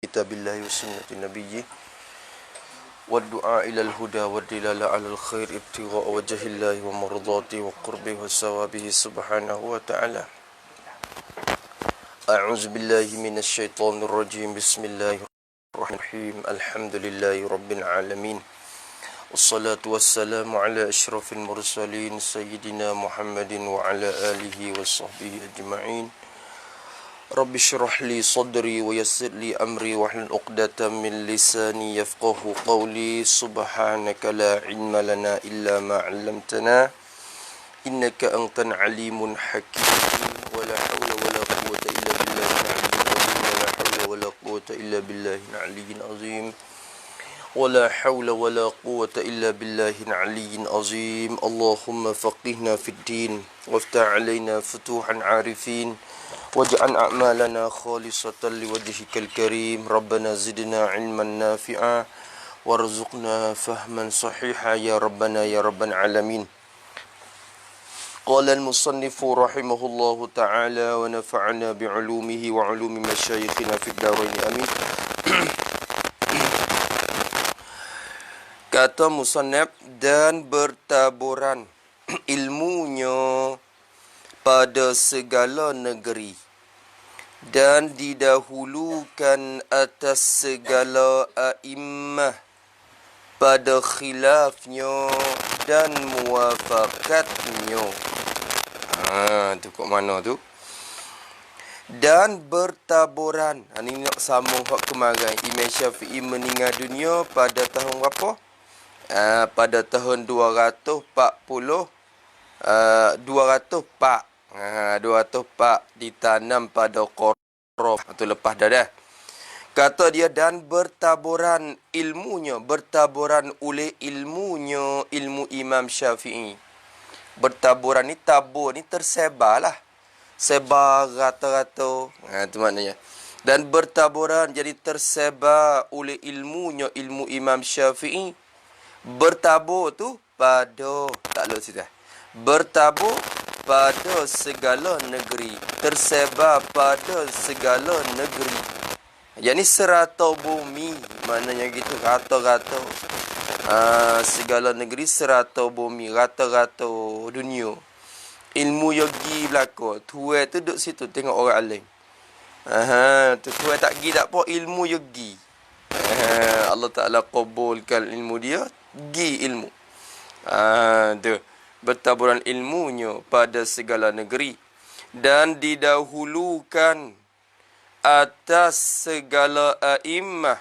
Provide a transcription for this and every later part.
كتاب الله وسنة نبيه والدعاء إلى الهدى والدلالة على الخير ابتغاء وجه الله ومرضاته وقربه وثوابه سبحانه وتعالى. أعوذ بالله من الشيطان الرجيم. بسم الله الرحمن الرحيم. الحمد لله رب العالمين والصلاة والسلام على أشرف المرسلين سيدنا محمد وعلى آله وصحبه أجمعين. رب اشرح لي صدري ويسر لي أمري واحلل عقدة من لساني يفقه قولي. سبحانك لا علم لنا إلا ما علمتنا إنك أنت العليم الحكيم. ولا حول ولا قوة إلا بالله العلي العظيم. ولا حول ولا قوة إلا بالله العلي العظيم. ولا حول ولا قوة إلا بالله العلي العظيم. اللهم فقهنا في الدين وافتح علينا فتوحا عارفين واجعل أعمالنا خالصة لوجهك الكريم. ربنا زدنا علما نافعا وارزقنا فهما صحيحا يا ربنا يا رب العالمين. قال المصنف رحمه الله تعالى ونفعنا بعلومه وعلوم مشايخنا في الدارين آمين. Kata musannaf, dan bertaburan ilmunya pada segala negeri dan didahulukan atas segala a'immah pada khilafnya dan muwafaqatnya. Tu kat mana tu? Dan bertaburan. Ini nak sambung hak kemarin. Imam Syafi'i meninggal dunia pada tahun berapa? Pada tahun 204. 204 ditanam pada Qorof. Itu lepas dah. Kata dia, dan bertaburan ilmunya, bertaburan oleh ilmunya, ilmu Imam Syafi'i. Bertaburan ni, tabur ni tersebar lah. Sebar rata-rata. Itu maknanya. Dan bertaburan, jadi tersebar oleh ilmunya, ilmu Imam Syafi'i. Bertabur tu pada, tak lewat situ. Bertabur pada segala negeri, tersebar pada segala negeri. Yang ni serata bumi, maknanya gitu, rata-rata. Segala negeri serata bumi, rata-rata dunia. Ilmu yogi belaka, tuai tu duduk situ tengok orang alim. Tuai tak pergi tak apa, ilmu yogi. Allah Ta'ala qabulkan ilmu dia, gi ilmu. Tu bertaburan ilmunya pada segala negeri dan didahulukan atas segala a'immah.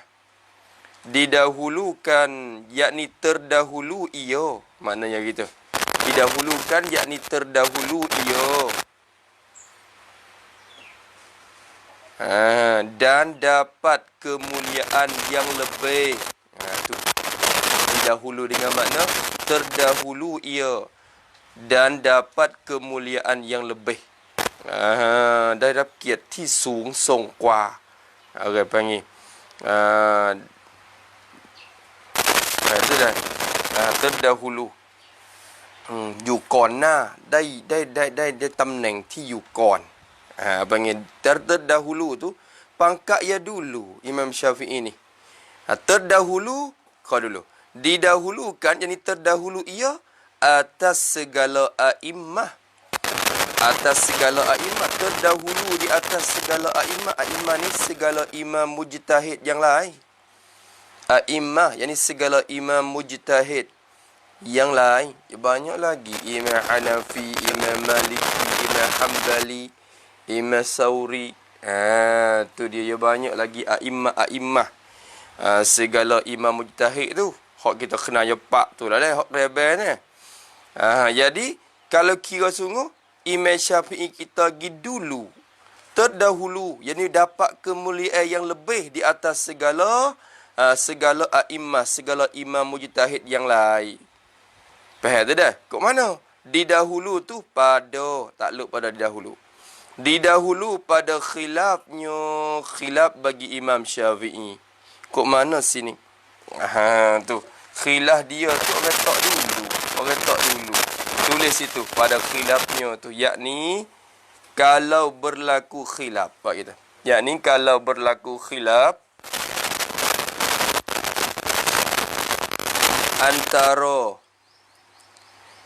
Didahulukan yakni terdahulu ia, maknanya gitu. Didahulukan yakni terdahulu ia. Dan dapat kemuliaan yang lebih. Tu didahulu dengan makna terdahulu ia dan dapat kemuliaan yang lebih.ได้รับเกียรติที่สูงส่งกว่าอะไรpanggil itu dah terdahulu อยู่ก่อนหน้าได้ตำแหน่งที่อยู่ก่อน panggil terdahulu tu pangkat ya dulu Imam Syafi'i ni. Terdahulu kau dulu, didahulukan jadi terdahulu ia atas segala a'immah. Atas segala a'immah, terdahulu di atas segala a'immah. A'immah ni segala imam mujtahid yang lain. A'immah yakni segala imam mujtahid yang lain. Banyak lagi, Imam Hanafi, Imam Maliki, Imam Hanbali, Imam Sauri. Tu dia banyak lagi a'immah. Segala imam mujtahid tu, hak kita kena jepak tu lah hak rebel ni. Jadi kalau kira sungguh Imam Syafi'i kita pergi dulu, terdahulu, yakni dapat kemuliaan yang lebih di atas segala a'immah, segala imam mujtahid yang lain. Faham tu dah? Kok mana? Didahulu tu pada, takluk pada didahulu. Didahulu pada khilafnya, khilaf bagi Imam Syafi'i. Kok mana sini? Tu khilaf dia tu orang tak dulu. Tulis itu pada khilafnya tu, yakni kalau berlaku khilaf, pak kita. Yakni kalau berlaku khilaf antara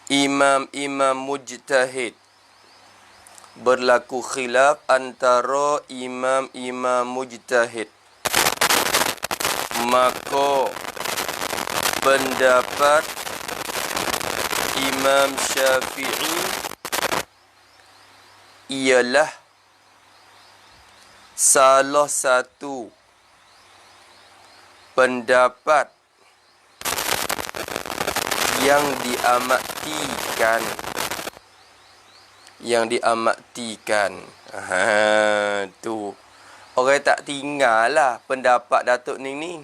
imam-imam mujtahid. Berlaku khilaf antara imam-imam mujtahid. Maka pendapat Imam Syafi'i ialah salah satu pendapat yang diamatikan. Tu orang tak tinggal lah pendapat Datuk ni.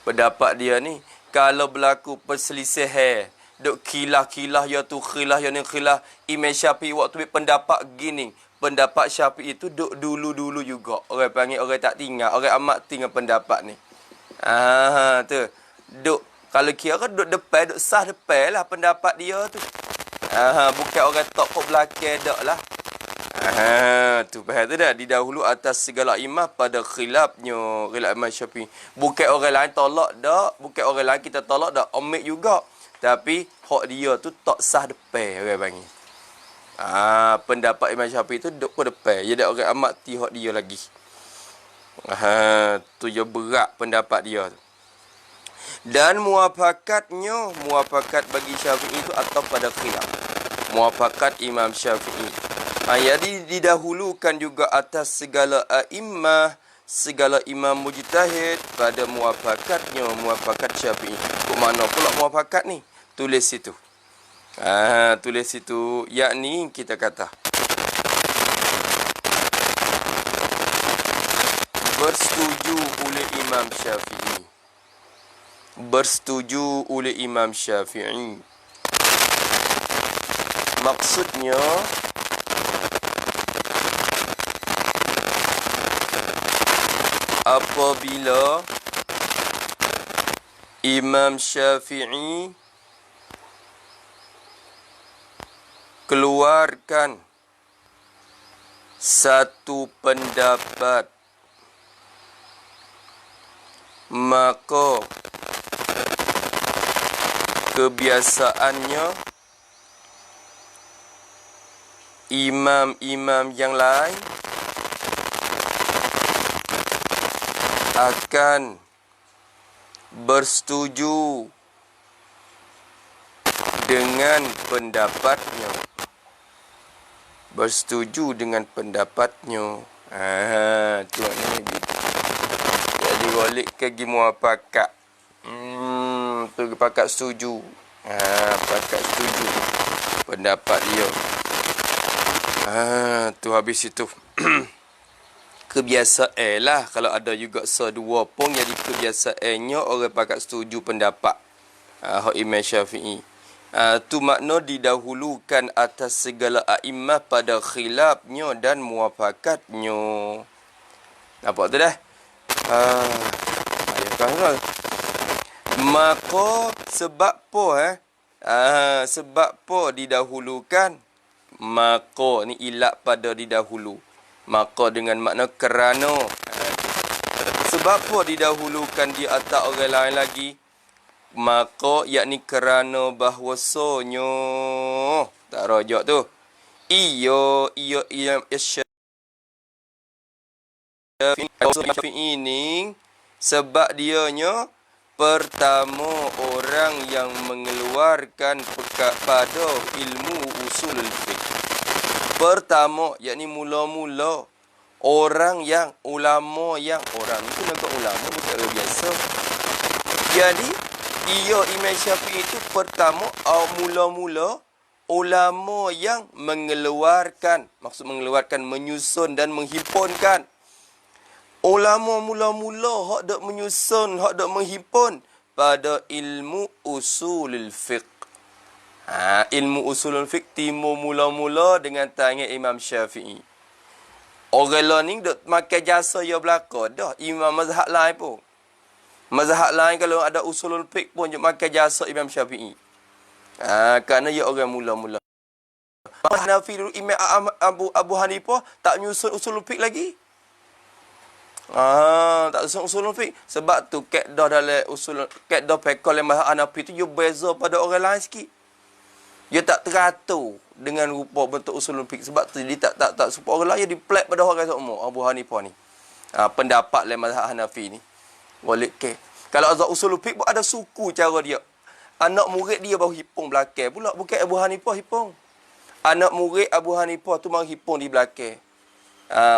Pendapat dia ni, kalau berlaku perselisihan, duk kilah-kilah ya tu khilah ya ni khilah, Imam Syafi'i waktu pendapat gini, pendapat Syafi'i itu duk dulu-dulu juga. Orang panggil orang tak tinggal, orang amat tinggal pendapat ni. Tu. Duk kalau kira duk depan, duk sah depan lah pendapat dia tu. Bukan orang tok kok belakang dak lah. Tu faham tu dah, didahulu atas segala imam pada khilaf Imam Syafi'i. Bukan orang lain tolak dak, bukan orang lain kita tolak dak, omik juga. Tapi hak dia tu tak sah depan orang panggil. Pendapat Imam Syafi'i tu duk ke depan. Dia dak orang amati hak dia lagi. Tu je berat pendapat dia tu. Dan muafakat bagi Syafi'i itu atau pada khilaf. Muafakat Imam Syafi'i. Jadi didahulukan juga atas segala a'immah, segala imam mujtahid pada muafakat Syafi'i. Kok mana pula muafakat ni? Tulis situ. Tulis situ, yakni kita kata bersetuju oleh Imam Syafi'i. Maksudnya apabila Imam Syafi'i keluarkan satu pendapat, maka kebiasaannya imam-imam yang lain akan bersetuju dengan pendapatnya. Tu maknanya gitu. Jadi balik ke muafakat. Tu pakat setuju. Pakat setuju pendapat dia. Tu habis itu. Kebiasaan lah. Kalau ada juga sedua pun, jadi kebiasaannya orang pakat setuju pendapat Imam Syafi'i. Tu makna didahulukan atas segala a'immah pada khilafnya dan muafakatnya. Nampak tu dah? Maka sebab apa sebab apa didahulukan? Maka ni ilat pada didahulu. Maka dengan makna kerana. Sebab apa didahulukan di atas orang lain lagi? Maka yakni kerana bahwasanya tak rajak tu. Ia ini sebab dianya pertama orang yang mengeluarkan pada ilmu usulul fiqh. Pertama yakni mula-mula orang yang ulama yang orang itu nak ulama bukan orang biasa. Jadi ia Imam Syafi'i itu pertama mula-mula ulama yang mengeluarkan, maksud mengeluarkan, menyusun dan menghimpunkan. Ulama mula-mula hak dak menyusun, hak dak menghimpunkan pada ilmu usulul fiqh. Ilmu usulul fiqh timbul mula-mula dengan tangan Imam Syafi'i. Orang lain ni duk makan jasa ya belaka dah. Imam mazhab lain pun. Mazhab lain kalau ada usulul fiqh pun duk makan jasa Imam Syafi'i. Kerana dia orang mula-mula. Hanafi Imam Abu Hanifah tak menyusun usulul fiqh lagi. Tak usul fiqh. Sebab tu kaedah dalam usul, kaedah fiqh dalam mazhab Hanafi tu dia beza pada orang lain sikit. Dia tak teratur dengan rupa bentuk usul fiqh. Sebab tu dia tak supaya orang lain dia diplek pada orang semua. Abu Hanifah ni. Pendapat dalam mazhab Hanafi ni. Walid ke. Kalau azab usul fiqh pun ada suku cara dia. Anak murid dia baru hipung belakang pula. Bukan Abu Hanifah hipung. Anak murid Abu Hanifah tu baru hipung di belakang.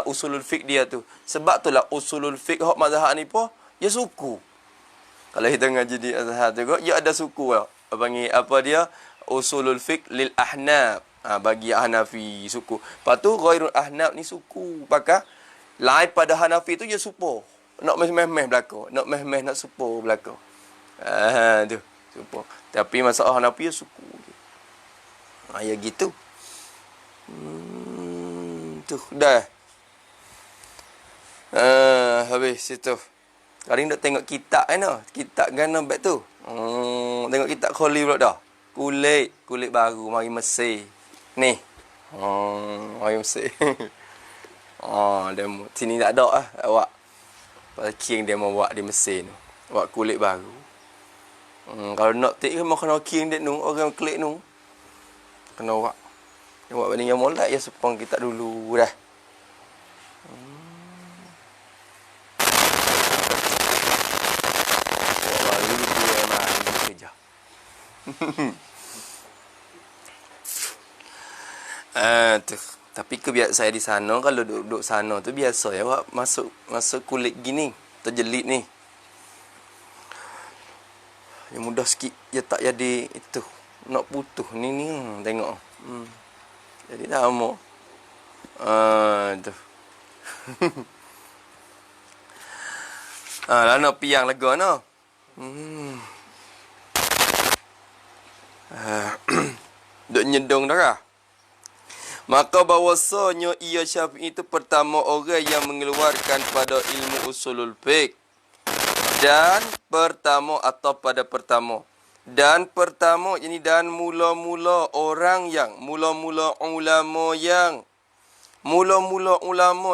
Usulul fiqh dia tu. Sebab itulah usulul fiqh hak mazhab Hanifah dia suku. Kalau kita ngaji di Azhar tu dia ada suku lah. Panggil apa dia? Usulul fiqh lil ahnaf. Bagi Hanafi suku. Lepas tu ghairul ahnaf ni suku. Pakai lain pada Hanafi tu dia supo. Nak meh-meh belaka. Nak meh-meh nak supo belaka. Tu supo. Tapi masalah Hanafi dia suku. Ya gitu. Tu dah. Habis situ. Kali nak tengok kitab kan? Kitab gana baik tu. Tengok kitab Kholi pula dah. Kulit baru mari Mesir. Ni. Mari Mesir. Demo. Sini tak ada awak. King demo buat di Mesir tu. Buat kulit baru. Kalau nak tik kan kena king dek nu, orang klik nu. Kena buat. Buat banding yang molek ya sepang kita dulu dah. Tu. Tapi kebiasaan saya di sana kalau duduk sana tu biasa ya awak masuk kulit gini terjelit ni. Yang mudah sikit dia tak jadi itu nak putus ni tengok. Jadi lama. Tu. Lana piang lega no. Duk nyedong darah. Maka bahawasanya ia Syafi'i itu pertama orang yang mengeluarkan pada ilmu usulul fiqh. Dan pertama atau pada pertama. Dan pertama ini dan mula-mula orang yang mula-mula ulama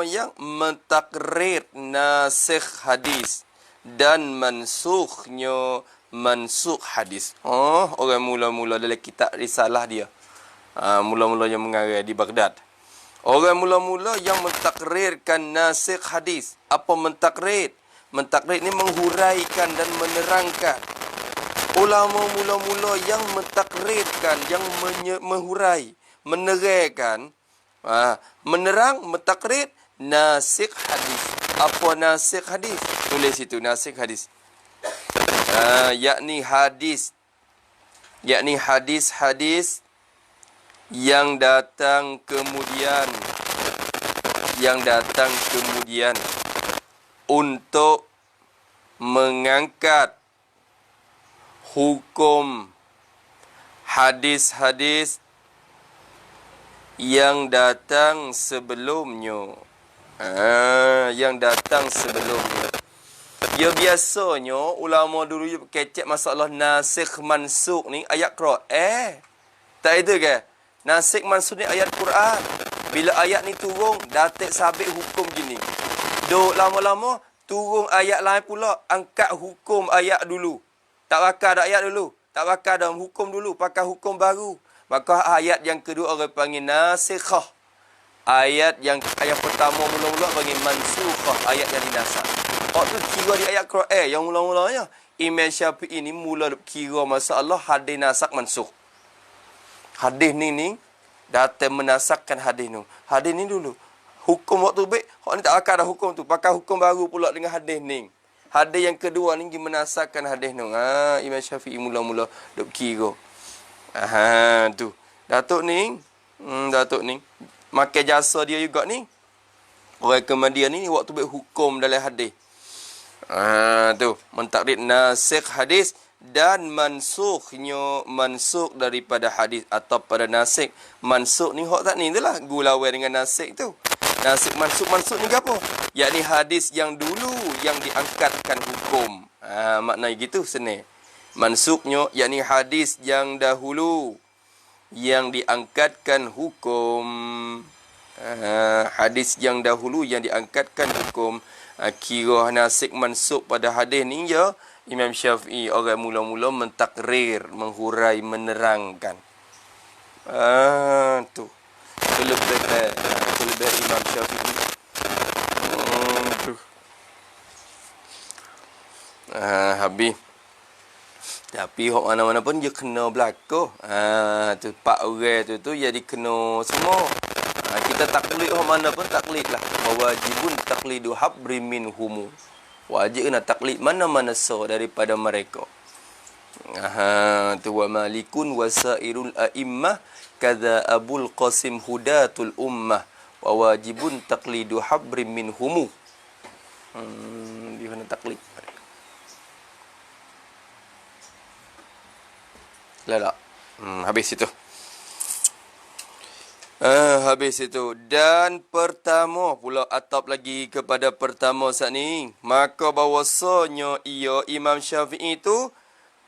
yang mentakrir nasikh hadis dan mansukh hadis. Orang mula-mula dalam kitab risalah dia. Mula-mula yang mengarang di Baghdad. Orang mula-mula yang mentakrirkan nasikh hadis. Apa mentakrir? Mentakrir ni menghuraikan dan menerangkan. Ulama mula-mula yang mentakrirkan, yang menghurai, menerangkan, menerang, mentakrir nasikh hadis. Apa nasikh hadis? Tulis situ nasikh hadis. Yakni hadis-hadis yang datang kemudian untuk mengangkat hukum hadis-hadis yang datang sebelumnya. Ya biasanya ulama dulu kecek masalah nasikh mansukh ni ayat Quran. Tak itu ke? Nasikh mansukh ni ayat Quran. Bila ayat ni turun, datik sabit hukum gini. Duk lama-lama turun ayat lain pula, angkat hukum ayat dulu. Tak pakai dah ayat dulu. Tak pakai dah hukum dulu, pakai hukum baru. Maka ayat yang kedua orang panggil nasikhah. Ayat pertama mula-mula panggil mansukhah, ayat yang dinasakh. Tu kira di ayat Quran yang mula-mulanya. Imam Syafi'i ni mula kira masalah hadis nasakh mansukh. Hadis ni datang menasakkan hadis ni. Hadis ni dulu. Hukum waktu baik, hak ni tak pakai dah hukum tu. Pakai hukum baru pula dengan hadis ni. Hadis yang kedua ni menasakkan hadis ni. Imam Syafi'i mula-mula duk kira. Tu. Datuk ni makan jasa dia juga ni. Orang kemudian ni waktu baik hukum dalam hadis. Tu. Mentakrir nasikh hadis dan mansukh daripada hadis atau pada nasikh. Mansukh ni hak tak ni itulah gulawai dengan nasikh tu. Nasikh mansukh ni apa? Yakni hadis yang dulu yang diangkatkan hukum. Maknanya gitu senang. Mansukhnya yakni hadis yang dahulu yang diangkatkan hukum. Hadis yang dahulu yang diangkatkan hukum. Kira nasik mansub pada hadis ni ya, Imam Syafi'i orang mula-mula mentakrir, menghurai, menerangkan. Tu. Kelebihan Imam Syafi'i. Tu. Habis. Tapi hok mana-mana pun dia kena berlaku. Tu pak orang tu jadi kena semua. Kita taklid hok mana pun taklid lah. Wajibun taklidu habri minhum. Wajib kena taklid mana-mana so daripada mereka. Tu wa malikun wasairul a'immah kadza Abul Qasim hudatul ummah wa wajibun taklidu habri minhum. Dia kena taklid. Lah. Habis itu. Habis itu. Dan pertama pula atap lagi kepada pertama saat ni. Maka bahawasanya ia Imam Syafi'i itu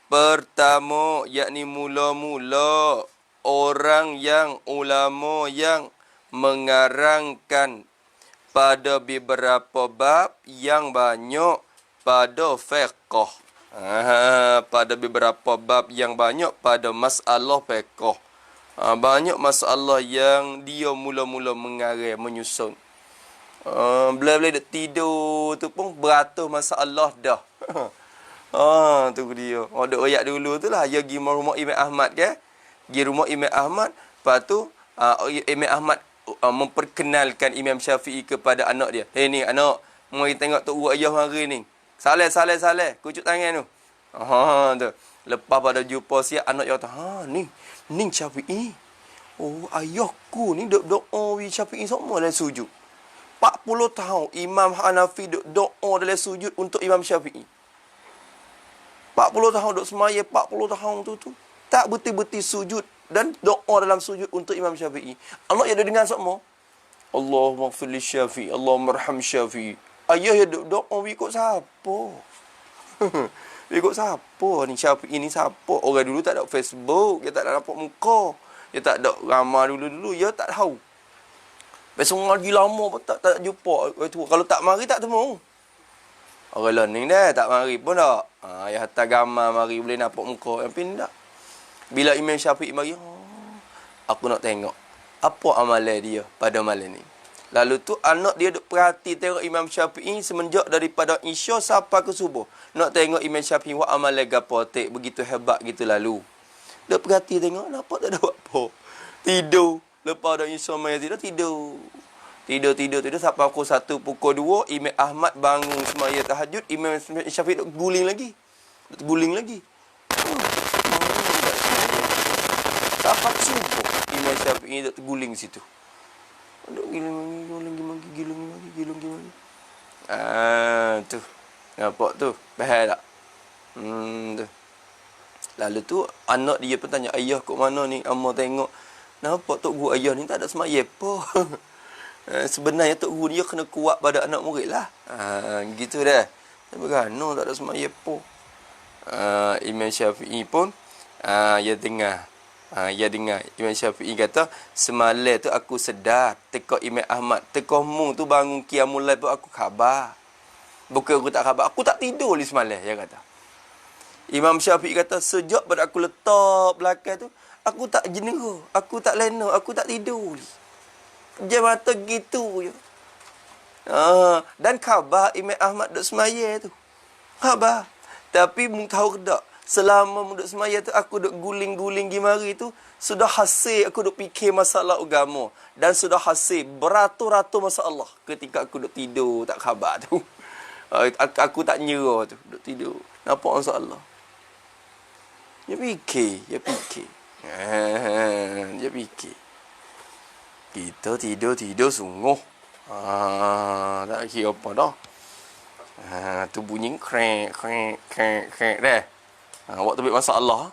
pertama, yakni mula-mula orang yang ulama yang mengarangkan pada beberapa bab yang banyak pada fiqh. Pada beberapa bab yang banyak pada masalah fiqh. Banyak masalah yang dia mula-mula mengarang, menyusun. Bila-bila dia tidur tu pun beratus masalah dah. Tu dia. Ada ayat dulu tu lah. Dia pergi rumah Imam Ahmad ke? Pergi rumah Imam Ahmad. Lepas tu, Imam Ahmad memperkenalkan Imam Syafi'i kepada anak dia. Ni anak, mari tengok tu urat ayah hari ni. Saleh. Kucuk tangan tu. Tu. Lepas pada jumpa siap, anak dia kata, ni Syafi'i. Oh, ayahku ni duk doa Syafi'i semua dalam sujud. 40 tahun Imam Hanafi duk doa dalam sujud untuk Imam Syafi'i. 40 tahun duk semaya, 40 tahun tu. Tak betul-betul sujud dan doa dalam sujud untuk Imam Syafi'i. Anak dia dengar semua. Allahumma ighfir li Syafi'i, Allahumma arham Syafi'i. Ayah dia duk doa ikut siapa? Ikut siapa ni Syafi'i ni siapa? Orang dulu tak ada Facebook, dia tak ada nampak muka. Dia tak ada ramah dulu-dulu, dia tak tahu. Besok lagi lama pun tak jumpa. Kalau tak mari tak temu. Orang learning dah, tak mari pun tak. Yang hantar gambar mari boleh nampak muka. Yang pindah. Bila Imam Syafi'i mari, aku nak tengok apa amalan dia pada malam ni. Lalu tu anak dia duk perhati tengok Imam Syafi'i semenjak daripada Isya sampai ke subuh. Nak tengok Imam Syafi'i buat amalan gapo tek begitu hebat gitu lalu. Duk perhati tengok nampak tak ada buat apa. Tidur. Lepas dah Isya mai tidur. Tidur sampai pukul 1, pukul 2 Imam Ahmad bangun semaya tahajud, Imam Syafi'i duk guling lagi. Sampai subuh Imam Syafi'i duk terguling situ. Duk giling lagi. Tu. Nampak tu? Bahaya tak? Tu. Lalu tu anak dia pun tanya, ayah kat mana ni? Amah tengok. Nampak tok guru ayah ni tak ada semaya apa. Sebenarnya tok guru dia kena kuat pada anak murid lah. Gitu dah. Tapi kan, tak ada semaya apa. Imam Syafi'i pun, dia dengar. Imam Syafi'i kata, semalam tu aku sedar. Teka Imam Ahmad. Teka mu tu bangun qiyamul lail pun aku khabar. Bukan aku tak khabar. Aku tak tidur ni semalam, dia kata. Imam Syafi'i kata, sejak pada aku letak belakang tu, aku tak jenera, aku tak lena, aku tak tidur. Jam mata gitu je. Dan khabar Imam Ahmad duduk semaya tu. Khabar. Tapi mu tahu tak, selama mu duduk semaya tu, aku duduk guling-guling gimari tu, sudah hasil aku duduk fikir masalah agama. Dan sudah hasil beratus-ratus masalah ketika aku duduk tidur, tak khabar tu. Aku tak nyerah tu, duduk tidur. Nampak masalah. Dia fikir. Dia fikir. Kita tidur sungguh. Tak kira apa dah. Tu bunyi krek dah. Waktu ambil masalah.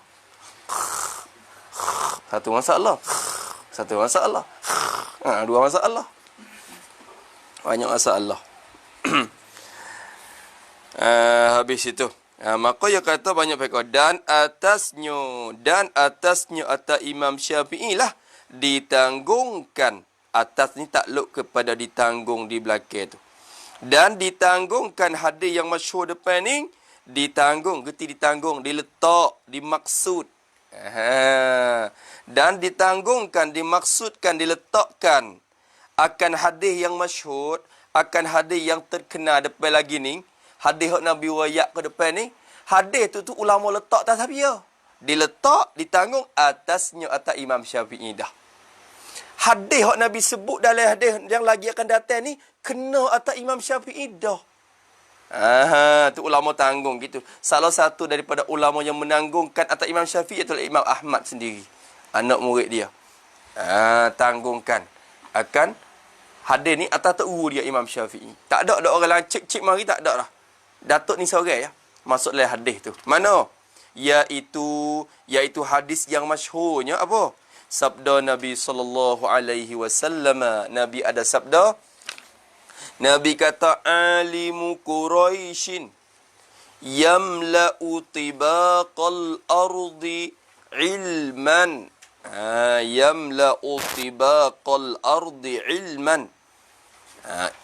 Satu masalah. Dua masalah. Banyak masalah. Habis itu. Maka dia kata banyak fiqh dan atasnya atas Imam Syafi'i lah ditanggungkan. Atas ni takluk kepada ditanggung di belakang tu. Dan ditanggungkan hadis yang masyhur depan ni, ditanggung, geti ditanggung, diletak, dimaksud. Dan ditanggungkan, dimaksudkan, diletakkan akan hadis yang masyhur, akan hadis yang terkenal depan lagi ni, hadis hak Nabi wayak ke depan ni, hadis tu ulama letak atas apa? Diletak, ditanggung atasnya atas Imam Syafi'i dah. Hadis hak Nabi sebut dalam hadis yang lagi akan datang ni, kena atas Imam Syafi'i dah. Tu ulama tanggung gitu. Salah satu daripada ulama yang menanggungkan atas Imam Syafi'i adalah Imam Ahmad sendiri. Anak murid dia. Tanggungkan akan hadis ni atas teru dia Imam Syafi'i. Tak ada orang lain cek mari, tak ada lah. Datuk ni seorang ya. Masuk dalam hadis tu. Mana? Iaitu hadis yang masyhurnya apa? Sabda Nabi sallallahu alaihi wasallam. Nabi ada sabda. Nabi kata, alimu Quraisyin yamla'u tibaqal ardi ilman. Yamla'u tibaqal ardi ilman.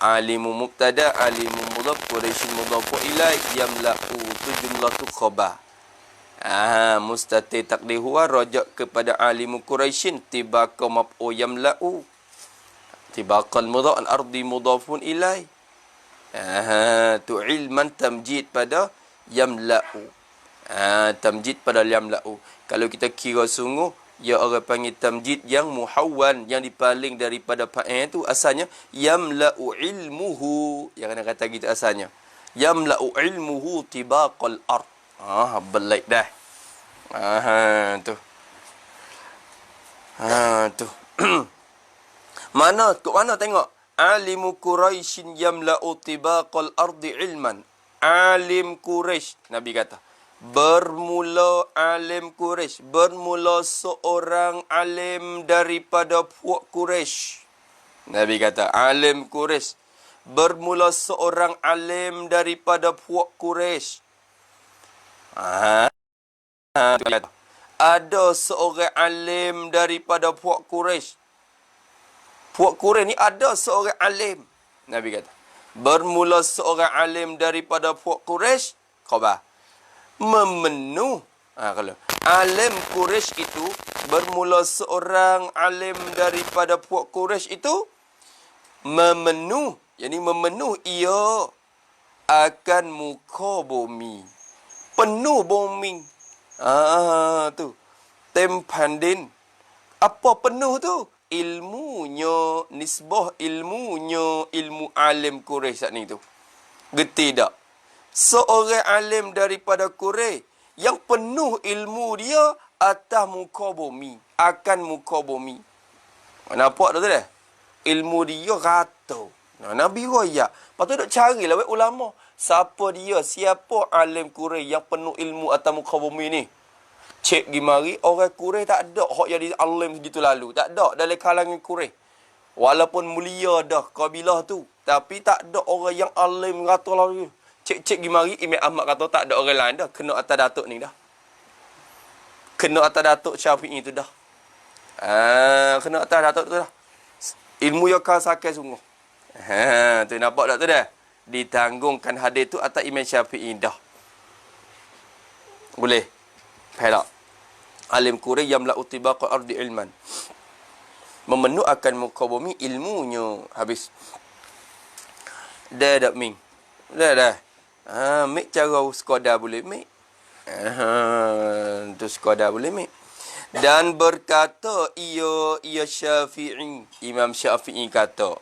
Alimu mubtada, alimu mudhaf, Quraisyin mudhaf ilai, yamla'u tu jumlatu khabar. Mustatir takdir huwa rajak kepada alimu Quraisyin, tibaqa maf'ul yamla'u. Tibaqal mudhaf al-ardi mudhafun ilai. Tu ilman tamjid pada yamla'u. Tamjid pada yamla'u. Kalau kita kira sungguh, ya orang panggil tamjid yang muhawwan, yang dipaling daripada fa'il tu asalnya yamla'u ilmuhu. Yang kena kata gitu asalnya. Yamla'u ilmuhu tibaqal ard. Belaik dah. Tu. Tu. Mana? Kat mana tengok? Alimu Quraisyin yamla'u tibaqal ardi ilman. Alim Quraisy, Nabi kata. Bermula alim Quraisy. Bermula seorang alim daripada puak Quraisy. Nabi kata, alim Quraisy. Bermula seorang alim daripada puak Quraisy. Ada seorang alim daripada puak Quraisy. Puak Quraisy ni ada seorang alim. Nabi kata, bermula seorang alim daripada puak Quraisy, khabar. Memenuh. Kalau alim Quraisy itu, bermula seorang alim daripada puak Quraisy itu, memenuh. Yani memenuh ia akan muka bumi. Penuh bumi. Tu. Tempandin. Apa penuh tu? Ilmunya, nisbah ilmunya, ilmu alim Quraisy saat ni tu. Geti tak? Seorang alim daripada Quraisy yang penuh ilmu dia atas muka bumi. Akan muka bumi. Nampak tak tu dah? Ilmu dia rata. Nabi royak. Lepas tu duk carilah ulama. Siapa dia? Siapa alim Quraisy yang penuh ilmu atas muka bumi ni? Cek gimari, orang Quraisy tak ada hak jadi alim segitu lalu. Tak ada dalam kalangan Quraisy. Walaupun mulia dah kabilah tu. Tapi tak ada orang yang alim rata lalu. Cek gimari, Imam Ahmad kata tak ada orang lain dah. Kena atas datuk ni dah. Kena atas datuk Syafi'i tu dah. Kena atas datuk tu dah. Ilmu yang kau sakai sungguh. Tu nampak tak tu dah? Ditanggungkan hadis tu atas Imam Syafi'i dah. Boleh? Faham tak? Alim Quraisy yamla'u tibaqal ardi ilman. Memenuh akan muka bumi ilmunya. Habis. Dah ming. Dah. Mik cara sekadar boleh mik. Tu sekadar boleh mik. Dan berkata ia Syafi'i. Imam Syafi'i kata.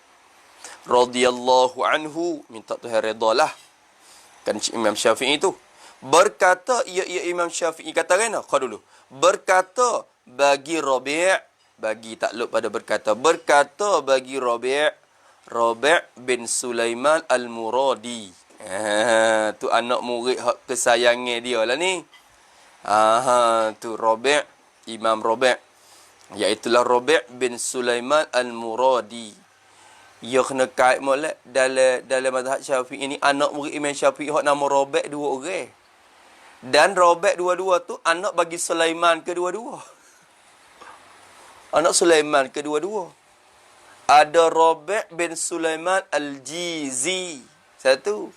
Radhiyallahu anhu. Minta Tuhan redalah. Kan Imam Syafi'i tu. Berkata ia Imam Syafi'i kata kan? Kau dulu. Berkata bagi Rabi', bagi takluk pada berkata bagi Rabi' bin Sulaiman Al-Muradi. Tu anak murid kesayangan dia lah ni. Tu Rabi', Imam Rabi', iaitulah Rabi' bin Sulaiman Al-Muradi. Ia kena kait molek dalam mazhab Syafi'i ni, anak murid Imam Syafi'i hak nama Rabi' dua orang. Dan Rabi' dua-dua tu anak bagi Sulaiman kedua-dua. Anak Sulaiman kedua-dua. Ada Rabi' bin Sulaiman Al-Jizi. Satu.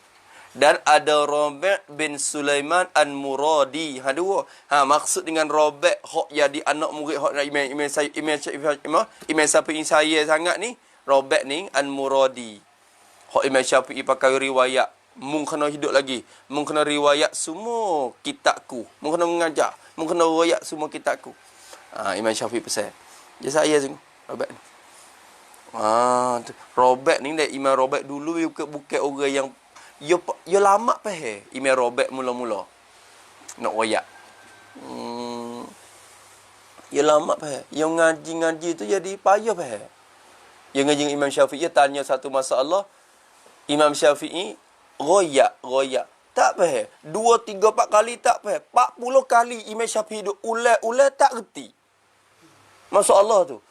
Dan ada Rabi' bin Sulaiman Al-Muradi. Dua. Maksud dengan Rabi' hok jadi anak murid hok Imam Syafi'i saya sangat ni. Rabi' ni Al-Muradi. Hok Imam Syafi'i pakai riwayat. Mung kena hidup lagi. Mung kena riwayat semua kitabku. Mung kena mengajar. Mung kena riwayat semua kitabku. Imam Syafi'i pesan. Dia saya sungguh. Rabi' ni. Rabi' ni Imam Rabi' dulu bukan orang yang Yo lama peh Imam Rabi' mula-mula nak royak. Yo lama peh. Yo ngaji-ngaji tu jadi payah peh. Yo ngaji Imam Syafi'i tanya satu masalah. Imam Syafi'i royak. Tak peh. 2, 3, 4 kali tak peh. 40 kali Imam Syafi'i duk ulang tak reti. Masalah tu.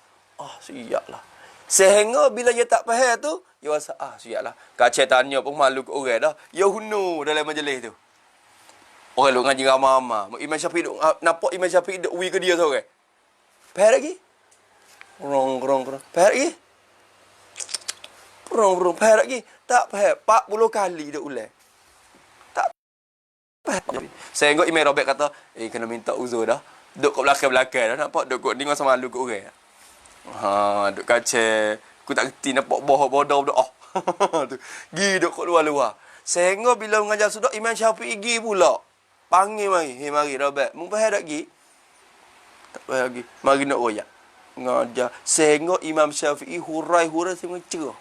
Siaplah. Sehingga bila dia tak faham tu, dia rasa, siaplah. Kacau tanya pun malu ke orang dah. Ya hunu dalam majlis tu. Orang lu ngaji ramai-ramai. Imam Syafi'i duk, nampak Imam Syafi'i duk ke dia seorang. Faham lagi? Rong. Faham lagi? Rong. Faham lagi? Tak faham. 40 kali duk ulang. Tak faham. Sehingga Imam Rabi' kata, kena minta uzur dah. Duk kat belakang-belakang dah. Nampak duk kat ni masa malu ke orang. Duk kacau. Aku tak kerti nampak bodoh. Tu. Gi duk kat luar-luar. Sehingga bila mengajar sudah Imam Syafi'i gi pula. Panggil mari. Mari Rabi'. Mu faham tak gi? Tak faham lagi. Mari nak royak. Ngajar. Sehingga Imam Syafi'i hurai sehingga cerah.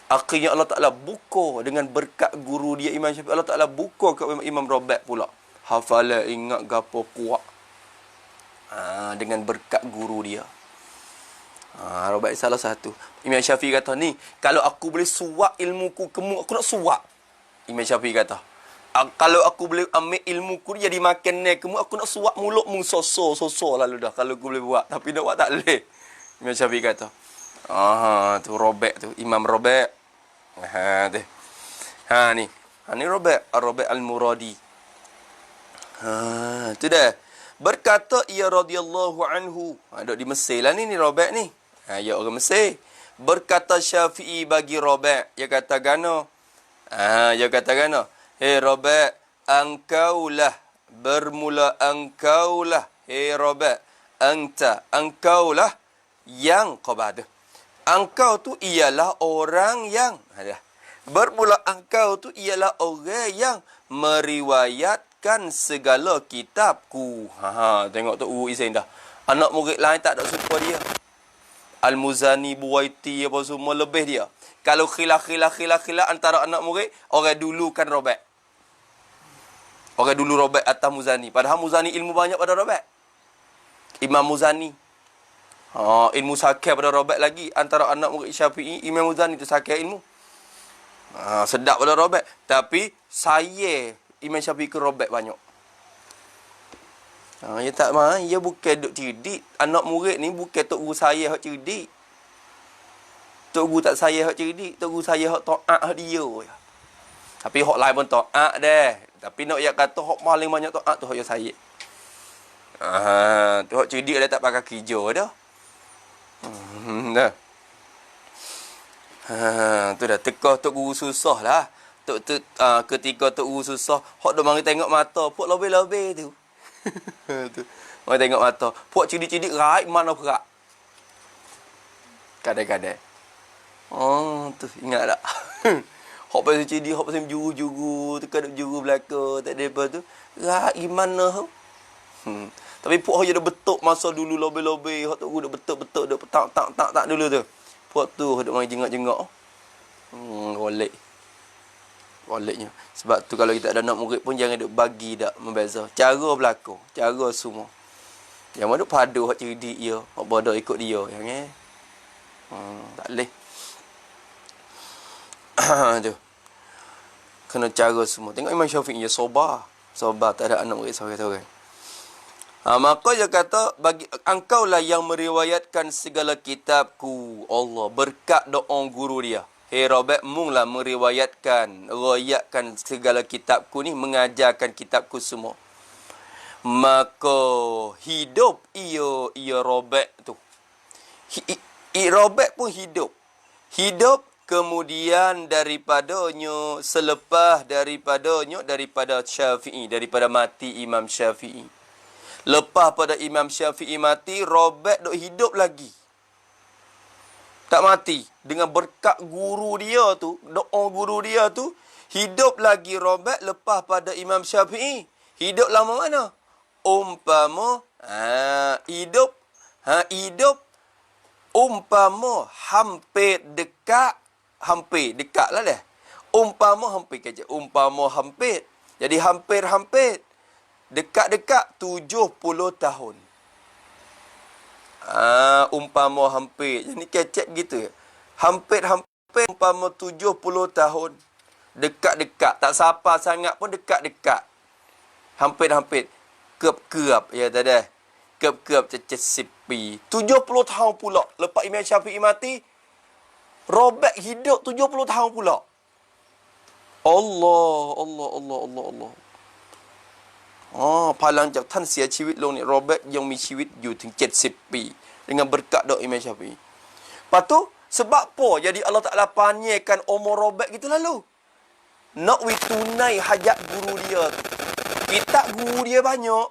Akhirnya Allah Ta'ala buka dengan berkat guru dia Imam Syafi'i. Allah Ta'ala buka ke Imam Rabi' pula. Hafalah ingat gapo kuat. Dengan berkat guru dia. Rabi' salah satu. Imam Syafi'i kata ni, kalau aku boleh suap ilmuku kemu, aku nak suap. Imam Syafi'i kata, kalau aku boleh ambil ilmuku jadi makan ni kemu, aku nak suap mulutmu sosor lalu dah. Kalau aku boleh buat. Tapi nak buat tak boleh. Imam Syafi'i kata. Tu Rabi' tu. Imam Rabi'. Tu. Ni. Ni Rabi' Al-Muradi. Tu dah. Berkata ia radhiyallahu anhu. Duduk di Mesir lah ni Rabi' ni. Ya orang Mesir. Berkata Syafi'i bagi Rabi'. Dia kata gana. Hei Rabi', engkaulah. Bermula engkaulah. Hei Rabi', engkaulah yang qabada. Engkau tu ialah orang yang. Bermula engkau tu ialah orang yang meriwayatkan segala kitabku. Tengok tu Isin dah. Anak murid lain tak ada suka dia. Al-Muzani, Buwaiti apa semua lebih dia. Kalau khilaf antara anak murid, orang dulu kan Rabi'. Orang dulu Rabi' atas Muzani. Padahal Muzani ilmu banyak pada Rabi'. Imam Muzani. Ilmu sakir pada Rabi' lagi. Antara anak murid Syafi'i, Imam Muzani tu sakir ilmu. Sedap pada Rabi'. Tapi saya Imam Syafi'i ke Rabi' banyak. Dia tak mahu. Dia bukan duk cerdik. Anak murid ni bukan tok guru saya hak cerdik. Tok guru tak saya hak cerdik. Tok guru saya hak taat hak dia. Tapi hak lain pun taat dah. Tapi nak yang kata hak paling banyak taat tu hak yang saya. Tu hak cerdik dia tak pakai kerja dah. Dah. Tu dah teka tok guru susah lah. Ketika tok guru susah, hak dah mari tengok mata, pok lebih-lebih tu. Tu. Mari tengok mata, pok cerdik-cerdik raib mana perak. Kadang-kadang. Tu ingat tak? Hak pasal cerdik, hak pasal juru-juru, teka duk juru belaka, tak ada apa tu. Raib mana tu? Tapi pok hak dah betuk masa dulu lebih-lebih, hak tu dah betuk-betuk dah tak dulu tu. Pok tu duk mari jengak-jengak. Waliknya. Sebab tu kalau kita ada anak murid pun jangan duk bagi dak membeza. Cara berlaku, cara semua. Yang mana duk padu hak cerdik dia, hak bodoh ikut dia, yang tak boleh. Tu. Kena cara semua. Tengok Imam Syafi'i dia sabar. Sabar tak ada anak murid seorang-seorang. Maka dia kata, bagi engkaulah yang meriwayatkan segala kitabku. Allah berkat doa guru dia. Hei Rabi', munglah meriwayatkan, segala kitabku ni, mengajarkan kitabku semua. Maka hidup ia Rabi' tu. Rabi' pun hidup. Hidup kemudian daripadanya, selepas daripadanya, daripada Syafi'i, daripada mati Imam Syafi'i. Lepas pada Imam Syafi'i mati, Robert duk hidup lagi. Tak mati. Dengan berkat guru dia tu, doa guru dia tu, hidup lagi Robert lepas pada Imam Syafi'i. Hidup lama mana? Umpama, hidup umpama hampir dekat lah dah. Umpama hampir kejap. Umpama hampir. Jadi hampir dekat 70 tahun. Umpama hampir. Jadi kecek gitu. Hampir umpama 70 tahun. Dekat-dekat. Tak sapa sangat pun dekat-dekat. Hampir. Kep-kep. Ya tak ada. Kep-kep cecesipi. 70 tahun pula. Lepas Imam Syafi'i mati, Robert hidup 70 tahun pula. Allah. Palangจากท่านเสียชีวิตลงเนี่ย Robert ยังมีชีวิตอยู่ถึง70 ปี dengan berkat doa Imam Syafi'i. Lepas tu, sebab apa jadi Allah Ta'ala panjangkan umur Robert gitu lalu? Nak tunai hajat guru dia tu. Kitab guru dia banyak.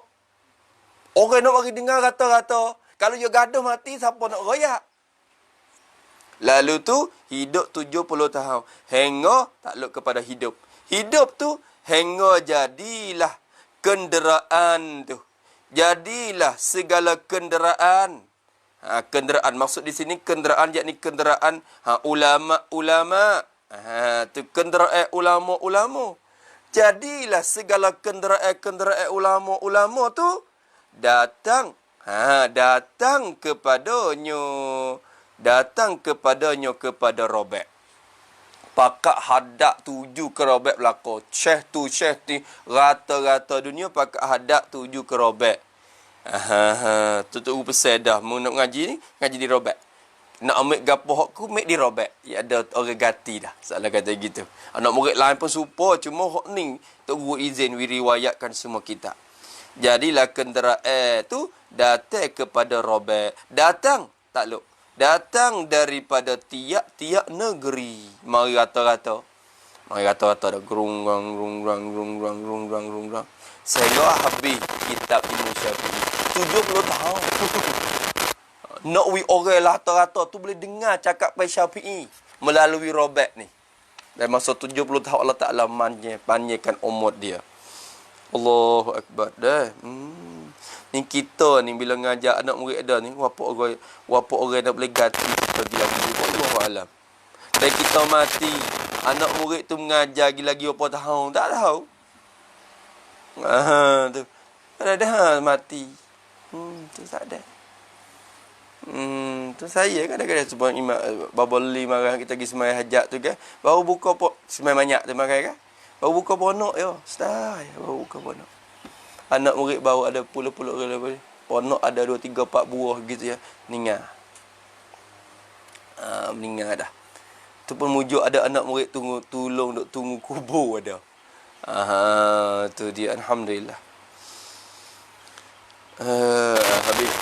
Orang nak bagi dengar kata-kata. Kalau dia gaduh mati, siapa nak royak? Lalu tu, hidup 70 tahun. Hingga takluk kepada hidup. Hidup tu, hingga jadilah kenderaan tu. Jadilah segala kenderaan. Kenderaan. Maksud di sini kenderaan, yakni kenderaan ulama-ulama. Tu kenderaan ulama-ulama. Jadilah segala kenderaan ulama-ulama tu datang kepada Robert. Pakak hadak tuju ke Robert belakang. Syekh ni rata-rata dunia pakak hadak tuju ke Robert. Tutup pesan dah. Nak ngaji ni, ngaji di Robert. Nak ambil gapo hak ku, ambil di Robert. Ya ada orang ganti dah. Salah kata gitu. Anak murid lain pun supo, cuma hak ni tok guru izin riwayatkan semua kitab. Jadilah kenderaan tu datang kepada Robert. Datang daripada tiap-tiap negeri. Mari rata-rata dah gerung. Sehingga habis kitab Imam Syafi'i 70 tahun. Nak orang rata-rata tu boleh dengar cakap pai Syafi'i melalui Robert ni. Dan masa 70 tahun Allah Ta'ala panjangkan umur dia. Allahu Akbar dah. Ni kita ni bila ngajak anak murid ada ni, wapa orang nak boleh ganti kita gila gila. Allahu alam. Dan kita mati, anak murid tu mengajar lagi berapa tahun, tak tahu. Tu. Ada mati. Tu tak ada. Tu saya kadang-kadang sebab imam babali marah kita pergi semai hajat tu kan. Baru buka semai banyak tu marah kan. Baru buka ponok ya. Stay, baru buka ponok. Anak murid baru ada puluh-puluh orang. Ponok ada 2, 3, 4 buah gitu ya. Meninggal. Meninggal dah. Tu pun mujuk ada anak murid tunggu kubur ada. Tu dia alhamdulillah. Habis.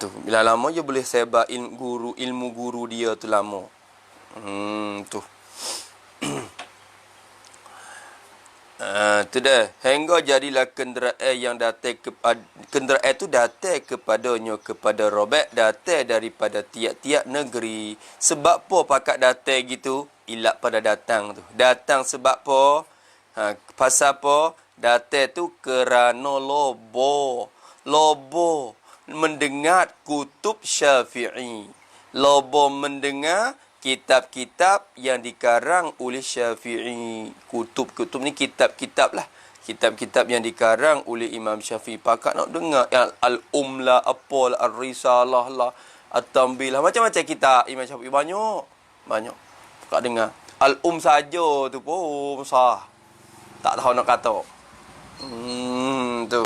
Tu bila lama je boleh sebar ilmu guru dia tu lama. Tu. Tu dah. Hingga jadilah kenderaan yang kenderaan tu datang kepada Robert, datang daripada tiap-tiap negeri. Sebab apa pakak datang gitu? Ilak pada datang tu. Datang sebab apa? Pasal apa? Datang tu kerana lobo mendengar kutub Syafi'i. Lobo mendengar kitab-kitab yang dikarang oleh Syafi'i. Kutub ni kitab-kitab lah. Kitab-kitab yang dikarang oleh Imam Syafi'i. Pakak nak dengar yang Al-Umlah, apalah, Ar-Risalah lah, At-Tambil lah. Macam-macam kitab Imam Syafi'i. Banyak. Pakak dengar. Al-Um saja tu pun sah. Tak tahu nak kata. Tu.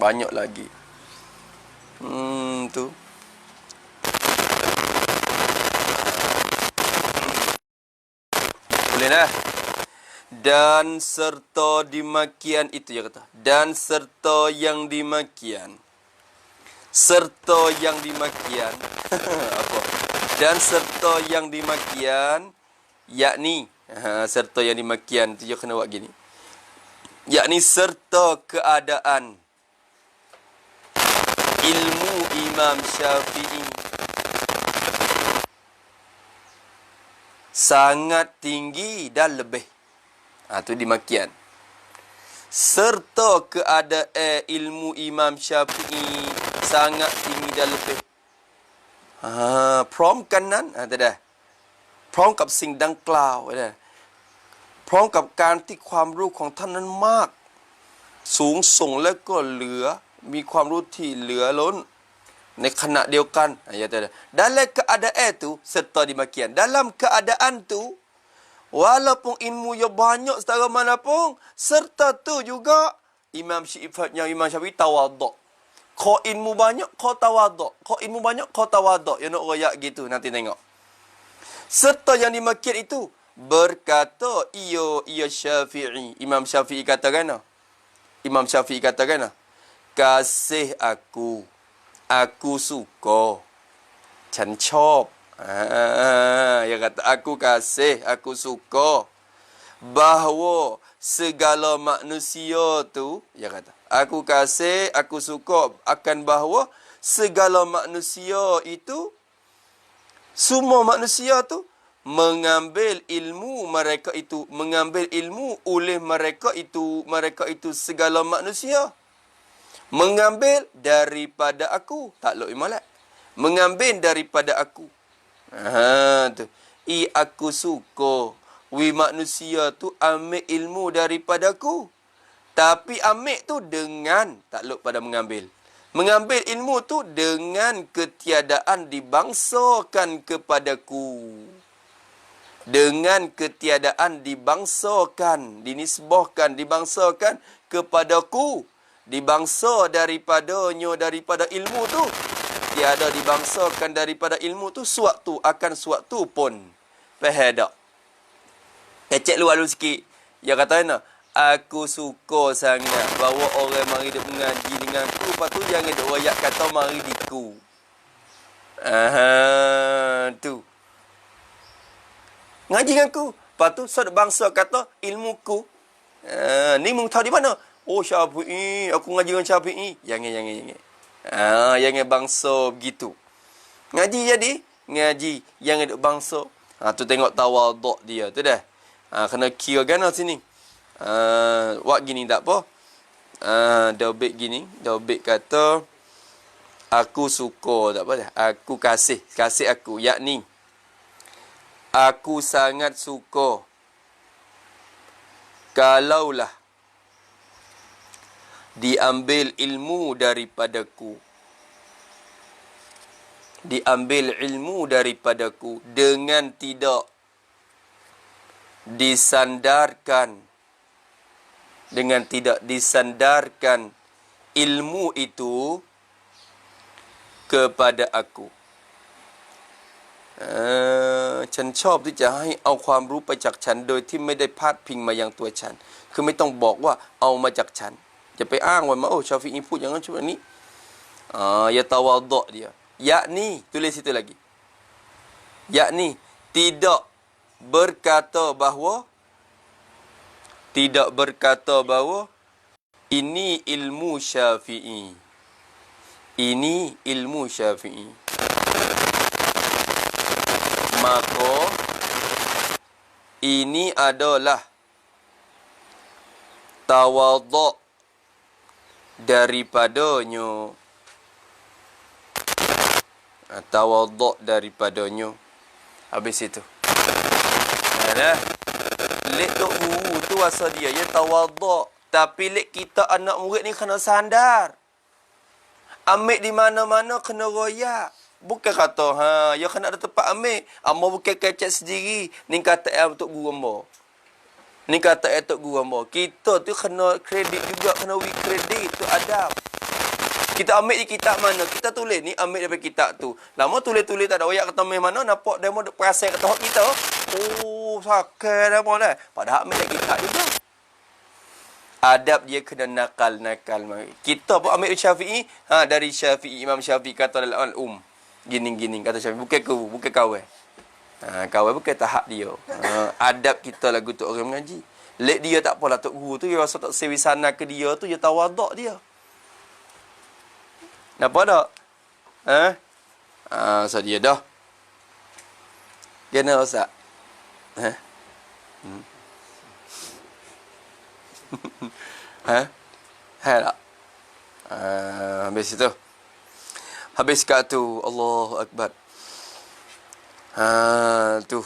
Banyak lagi. Tu. Boleh dah. Dan serta demikian itu ya kata. Dan serta yang demikian. serta yang demikian apa? Dan serta yang demikian, yakni serta yang demikian tu je kena buat gini. Yakni serta keadaan ilmu Imam Syafi'i sangat tinggi dan lebih. Tu demikian. Serta keadaan ilmu Imam Syafi'i sangat tinggi dan lebih. พร้อมกันนั้นแต่ได้พร้อมกับสิ่งดังกล่าวได้พร้อมกับการที่ความรู้ของท่านนั้นมากสูงส่งและก็เหลือมีความรู้ที่เหลือล้นในขณะเดียวกันya tadi dalam keadaan itu serta demikian dalam keadaan tu walaupun ilmu yang banyak setara manapun serta tu juga Imam Syafi'i tawaduk. Kau ilmu banyak, kau tawaduk. Kau ilmu banyak, kau tawaduk. Ya nak royak gitu, nanti tengok. Serta yang dimaksud itu, berkata, ia Syafi'i. Imam Syafi'i katakan, Imam Syafi'i katakan, kasih aku suka. Chan chop. Dia kata, aku kasih, aku suka. Bahawa segala manusia tu, dia kata, aku kasih, aku suka akan bahawa segala manusia itu, semua manusia tu mengambil ilmu mereka itu, mengambil ilmu oleh mereka itu segala manusia. Mengambil daripada aku, takluk imalat. Mengambil daripada aku. Tu. Aku suka. Manusia tu ambil ilmu daripada aku. Tapi ambil tu dengan, takluk pada mengambil. Mengambil ilmu tu dengan ketiadaan dibangsakan kepadaku. Dengan ketiadaan dibangsakan, dinisbahkan, dibangsakan kepadaku. Dibangsa daripadanya, daripada ilmu tu. Tiada dibangsakan daripada ilmu tu, suatu akan suatu pun. Faham tak? Kecek luar dulu sikit. Dia kata, aku suka sangat bahawa orang mari duk mengaji dengan aku. Lepas tu jangan duk royak kata mari diku. Tu. Ngaji dengan aku. Lepas tu saudara bangsa kata ilmuku. Ni mung tahu di mana? Oh Syafi'i, aku ngaji dengan Syafi'i. Jangan. Jangan bangsa begitu. Ngaji jadi ngaji, jangan duk bangsa. Tu tengok tawaduk dia tu dah. Kena kira kan sini. Buat gini tak apa. Dobek gini. Dobek kata, aku suka, tak apa dah. Aku kasih aku. Yakni, aku sangat suka. Kalaulah diambil ilmu daripadaku. Diambil ilmu daripadaku dengan tidak disandarkan, dengan tidak disandarkan ilmu itu kepada aku. ฉันชอบที่จะให้เอาความรู้ไปจากฉันโดยที่ไม่ได้พาดพิงมายังตัวฉันคือไม่ต้องบอกว่าเอามาจากฉันจะไปอ้างว่าชาฟิอีพูดอย่างนั้นช่วงนี้ya tawaduk dia yakni tulis situ lagi yakni tidak berkata bahawa ini ilmu Syafi'i. Ini ilmu Syafi'i. Maka ini adalah tawaduk daripadanya. Tawaduk daripadanya. Habis itu. Nah, lek tok guru tu asal dia tawaduk. Tapi lek kita anak murid ni kena sandar. Ambil di mana-mana kena royak. Bukan kata, ya kena ada tempat ambil. Amor bukan kecek sendiri. Ni kata untuk guru amor. Ni kata untuk guru amor. Kita tu kena kredit juga. Kena we kredit. Tu adab. Kita ambil di kitab mana? Kita tulis ni ambil daripada kitab tu. Lama tulis-tulis tak ada royak kata main mana. Nampak demo perasan kata hak kita. Oh, sakit demo dah. Padahal ambil dari kitab juga. Adab dia kena nakal. Kita pun ambil Syafi'i, dari Syafi'i, Imam Syafi'i kata dalam al-um. Gini kata Syafi'i, bukan kawan. Kawan bukan tahap dia. Adab kita lagu tu orang mengaji. Lek dia tak apalah tok guru tu, dia rasa tak sewi sana ke dia tu, dia tawadak dia. Nampak tak? So dia dah. Kena Ustaz? Tak? Habis itu. Habis kat tu. Allahu Akbar. Tu.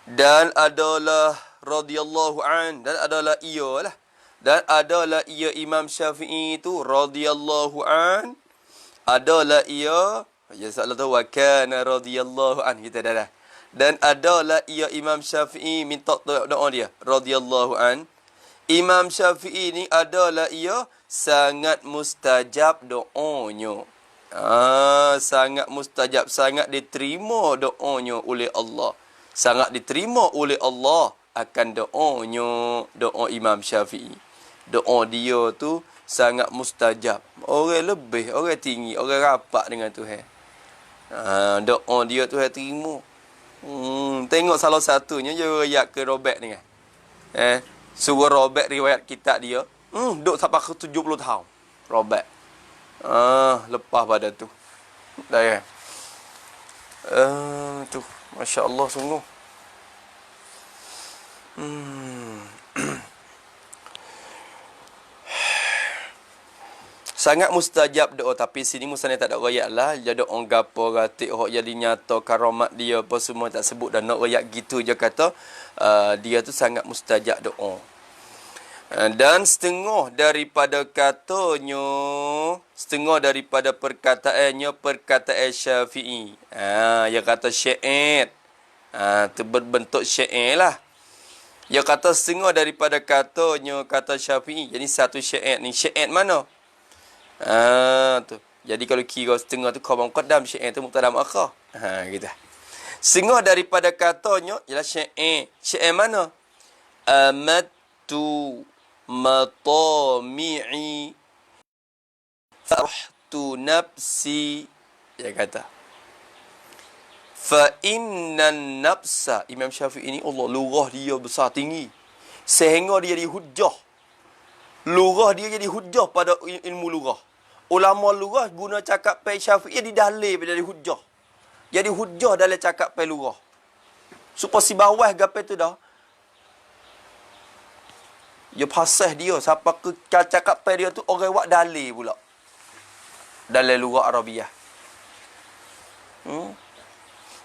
Dan adalah radhiyallahu an. Dan adalah ialah. Dan adalah ia Imam Syafi'i tu radhiyallahu an. Adalah ia. Ya Allah tu. Wa kana radhiyallahu an. Kita dah. Dan adalah ia Imam Syafi'i minta doa dia. Radhiyallahu an. Imam Syafi'i ni adalah ia sangat mustajab doanya. Sangat mustajab, sangat diterima doanya oleh Allah. Sangat diterima oleh Allah akan doanya, doa Imam Syafi'i. Doa dia tu sangat mustajab. Orang lebih, orang tinggi, orang rapat dengan Tuhan. Doa dia Tuhan terima. Tengok salah satunya je riwayat ke Robert ni kan. Suruh Robert riwayat kitab dia. Duk sampai ke 70 tahun. Robert. Lepas pada tu. Dah ya. Tu. Masya Allah sungguh. Sangat mustajab doa. Tapi sini musanya tak ada rakyat lah. Dia doa gapo ratik. Hak jadi nyata karamat dia apa semua tak sebut. Dan nak rakyat gitu je kata. Dia tu sangat mustajab doa. Dan setengah daripada katanya, setengah daripada perkataannya, perkataan Syafi'i. Dia kata syair. Itu berbentuk syair lah. Dia kata setengah daripada katanya, kata Syafi'i. Jadi satu syair ni. Syair mana? Tu. Jadi kalau kira setengah tu khabar muqaddam, syair tu muqaddam akhir. Gitu. Setengah daripada katanya ialah syair. Syair mana? Amattu matami'i farahtu nafsi. Dia kata fa innan nafsa. Imam Syafi'i ni Allah lurah dia besar tinggi sehingga dia jadi hujjah. Lurah dia jadi hujjah pada ilmu lurah. Ulama lurah guna cakap pai Syafi'i di dalil jadi hujjah. Jadi hujjah dalam cakap pai lurah. Supaya si bawah gapai tu dah. Dia pasah dia siapa ke cakap pai dia tu orang buat dalil pula. Dalil lurah Arabiah.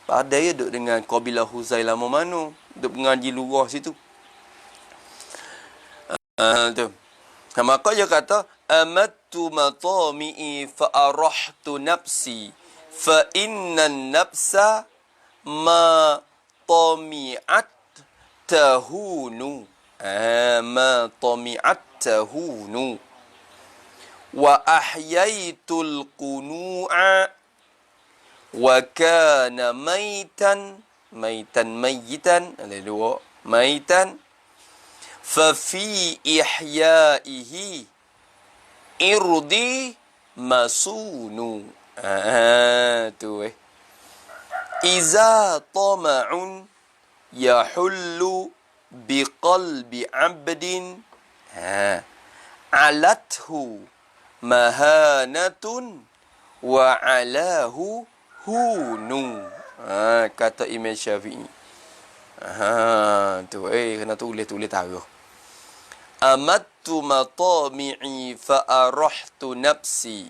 Pada dia duduk dengan kabilah Huzailah Mamanu, duduk mengaji lurah situ. Tu. Maka dia kata amattu matami'i fa arahtu nafsi fa innan nafsa ma tami'at tahunu. Ma tami'at tahunu wa ahyaitul qunu'a wa kana maitan ada dua maitan fa fi ihyaihi irdi masunu. Tu iza tama'un yahullu biqalbi abdin alathu mahanatun wa alahu hunu. Kata Imam Syafi'i. Tu kena tulis taruh. Amattu matami'i fa arahtu nafsi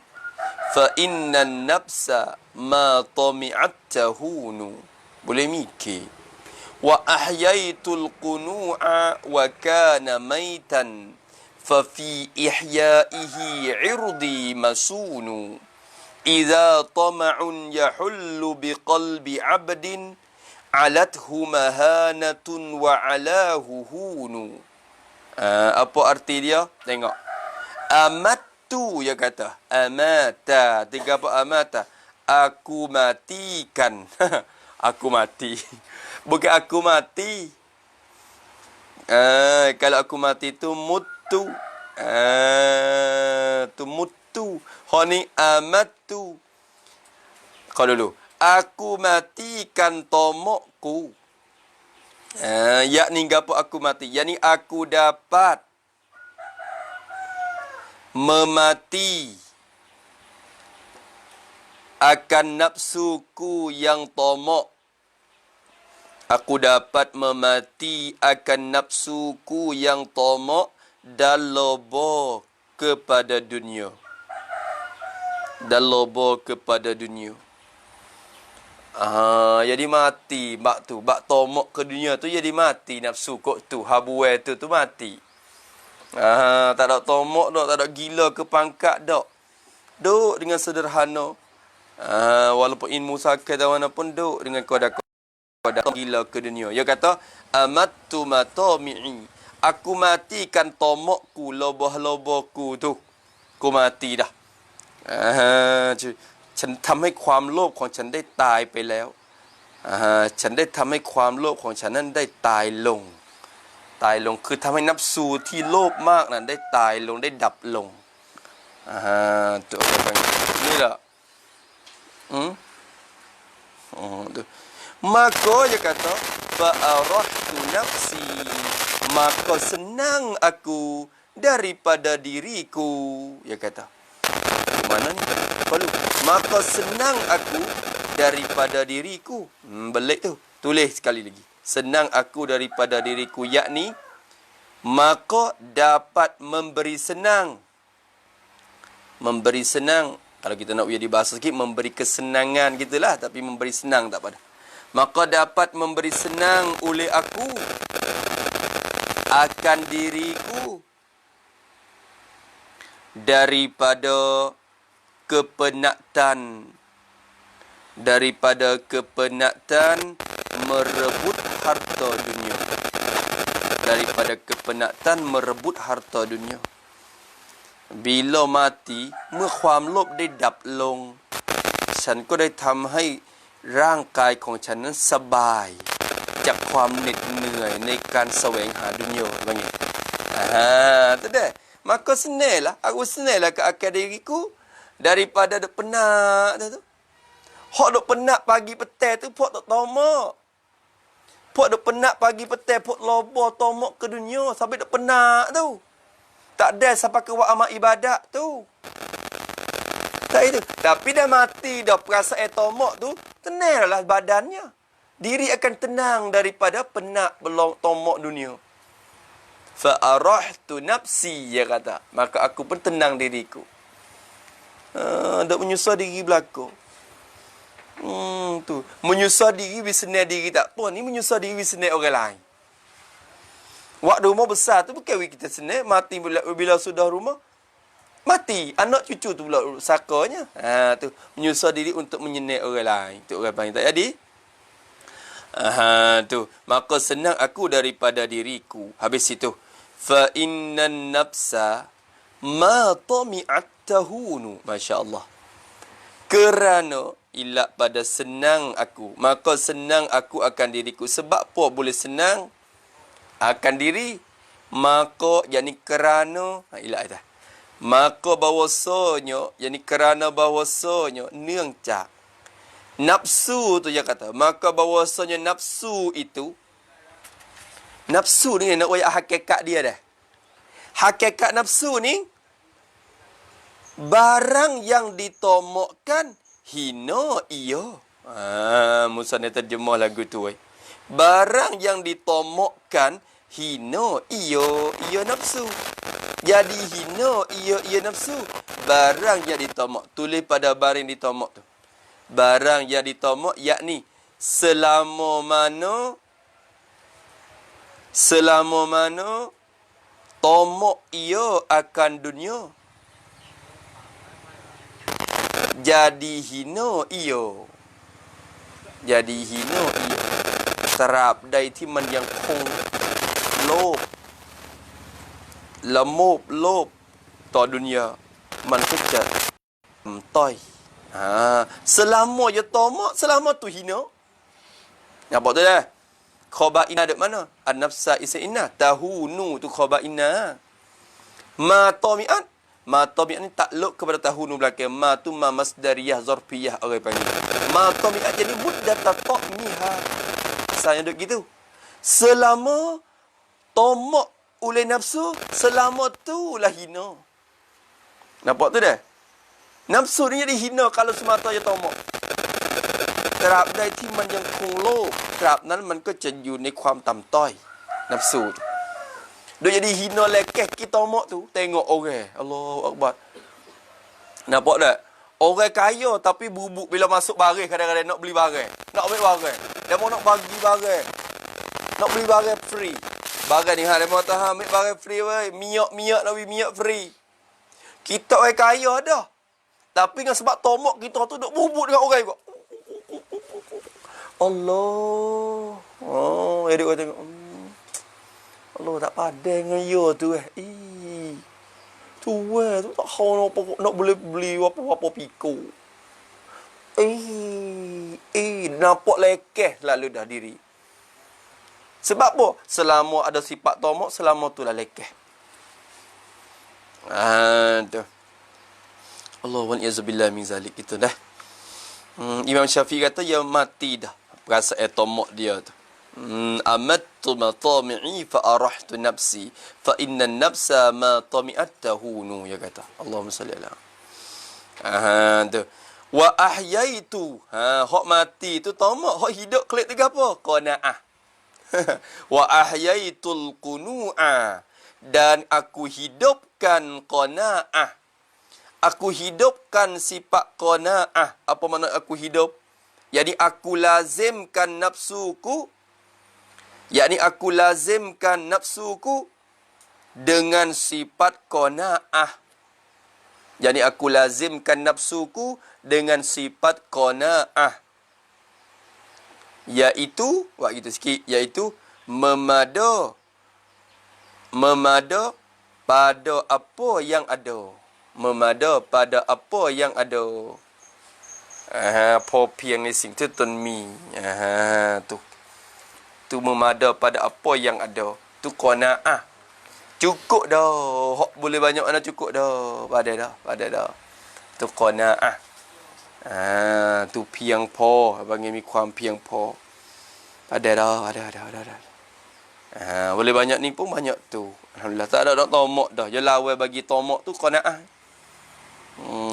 fa innan nafsa ma tami'at tahunu. Boleh mikir. Wa ahyaitul qunu'a wa kana maitan fa fi ihyaihi 'irdi masunu. Idza tama'un yahullu biqalbi 'abdin 'alathu mahanatun wa 'alahu hunu. Apa arti dia? Tengok. Amattu dia kata. Amata. Tiga apa amata? Aku matikan. Aku mati. Bukan aku mati. Kalau aku mati tu mutu. Tu mutu. Ha ni amatu. Kau dulu. Aku matikan tomokku. Yakni gapo aku mati? Yakni aku dapat memati akan nafsuku yang tomok. Aku dapat memati akan nafsuku yang tomok dan lobo kepada dunia. Dan lobo kepada dunia. Jadi mati bak tu, bak tomok ke dunia tu jadi mati nafsu kok tu, habuai tu mati. Tak ada tomok dak, tak ada gila ke pangkat dak. Duk dengan sederhana. Walaupun ilmu sakit dan mana pun duk dengan kodak gila ke dunia. Dia kata amattu matami'i. Aku matikan tomokku, loboh-lobohku tu. Aku mati dah. ฉันทำให้ความโลภของฉันได้ตายไปแล้วฉันได้ทำให้ความโลภของฉันนั้นได้ตายลงคือทำให้นับสูที่โลภมากนั้นได้ตายลงได้ดับลงตัวนี่แหละmaka dia kata fa'arahtu nafsi, maka senang aku daripada diriku. Dia kata mana ni? Kalau maka senang aku daripada diriku. Belik tu. Tulis sekali lagi. Senang aku daripada diriku, yakni maka dapat memberi senang. Memberi senang. Kalau kita nak jadi bahasa sikit, memberi kesenangan gitulah, tapi memberi senang tak pada. Maka dapat memberi senang oleh aku akan diriku daripada kepenatan merebut harta dunia. Daripada kepenatan merebut harta dunia. Bila matiเมื่อความโลภได้ดับลงฉันก็ได้ทำให้ร่างกายของฉันนั้นสบายจากความเหน็ดเหนื่อยในการแสวงหาดุนยาว่างี้tu dah. Maka senanglah, aku senanglah ke akal diriku daripada duk penat tu. Hak duk penat pagi petang tu pok tak tomak. Pok duk penat pagi petang pok lobo tomak ke dunia sampai duk penat tu. Tak ada sampai ke buat amal ibadat tu. Tak itu. Tapi dah mati dah perasaan tomak tu, tenanglah badannya. Diri akan tenang daripada penat belum tomak dunia. Fa'arahtu nafsi, dia kata. Maka aku pun tenang diriku. Tak menyusah diri belakang. Tu. Menyusah diri, bisenai diri tak apa. Ni menyusah diri, bisenai orang lain. Waktu rumah besar tu bukan kita senai. Mati bila sudah rumah. Mati. Anak cucu tu pula sakanya. Tu. Menyusah diri untuk menyenai orang lain. Tu orang panggil tak jadi. Tu. Maka senang aku daripada diriku. Habis itu. Fa innan nafsa ma tami'at tahunu. Masya Allah. Kerana ilak pada senang aku. Maka senang aku akan diriku. Sebab apa boleh senang akan diri? Maka yakni kerana ilak dah. Maka bahawasanya yakni kerana bahawasanya neungcak nafsu tu dia kata. Maka bahawasanya nafsu itu, nafsu ni nak ayat hakikat dia dah. Hakikat nafsu ni barang yang ditomokkan hina ia. Musa ni terjemah lagu tu. Barang yang ditomokkan hina ia nafsu. Jadi hina ia nafsu. Barang yang ditomok. Tulis pada barang yang ditomok tu. Barang yang ditomok yakni selama mana tomok ia akan dunia. Jadi hina ia. Terap dariที่มันยังคงโลภละโมบโลภต่อดุนยามันก็จะต้อย selama je tomak, selama tu hina. Apa tu dah? Khabaina dekat mana? An-nafsa isa'inna. Tahunu tu khabaina. Ma tami'at. Ma tami'at ni takluk kepada tahun belakang. Ma tu ma masdariyah zarfiyah orang panggil. Ma tami'at jadi muddata ta'miha. Misalnya duk gitu. Selama tomak oleh nafsu, selama tu lah hina. Nampak tu dah? Nafsu ni jadi hina kalau semata je tomak. ตราบใดที่มันยังคงโลภตราบนั้นมันก็จะอยู่ในความต่ำต้อยนับสูตรโดยjadi hina lekeh kita mak tu tengok orang Allahu Akbar nampak tak orang kaya tapi bubuk bila masuk baris kadang-kadang nak beli barang nak ambil barang dia mau nak bagi barang nak beli barang free barang ni dia mau tahan ambil barang free weh minyak nak beli minyak free kita orang kaya dah tapi dengan sebab tomak kita tu duk bubuk dengan orang juga Allah. Oh, adik kau tengok. Allah tak padan dengan you tu Tu tu tak tahu nak boleh beli apa-apa piko. Nampak lekeh lalu dah diri. Sebab apa? Selama ada sifat tomak, selama tu lah lekeh. Tu. Allah wa ni'azubillah min zalik itu dah. Imam Syafi'i kata ya mati dah. Perasaan tomak dia tu. Amattu matami'i fa arahtu nafsi fa inna nafsa ma tami'at tahunu ya kata. Allahumma salli ala. Tu. Wa ahyaitu. Hak mati tu tomak, hak hidup kelik tu apa? Qanaah. Wa ahyaitul qunu'a dan aku hidupkan qanaah. Aku hidupkan sifat qanaah. Apa makna aku hidup? Jadi aku lazimkan nafsuku. Yakni aku lazimkan nafsuku dengan sifat qanaah. Jadi aku lazimkan nafsuku dengan sifat qanaah. Iaitu, buat kita sikit, iaitu memada pada apa yang ada. Memada pada apa yang ada. Popiang ni sing tu tun mi. Tu. Tu memada pada apa yang ada. Tu qanaah. Cukup dah. Hak boleh banyak mana cukup dah. Pada dah. Tu qanaah. Tu piang po. Panggil mi kuam piang po. Ada dah. Boleh banyak ni pun banyak tu. Alhamdulillah. Tak ada nak tomak dah. Je lawan bagi tomak tu qanaah.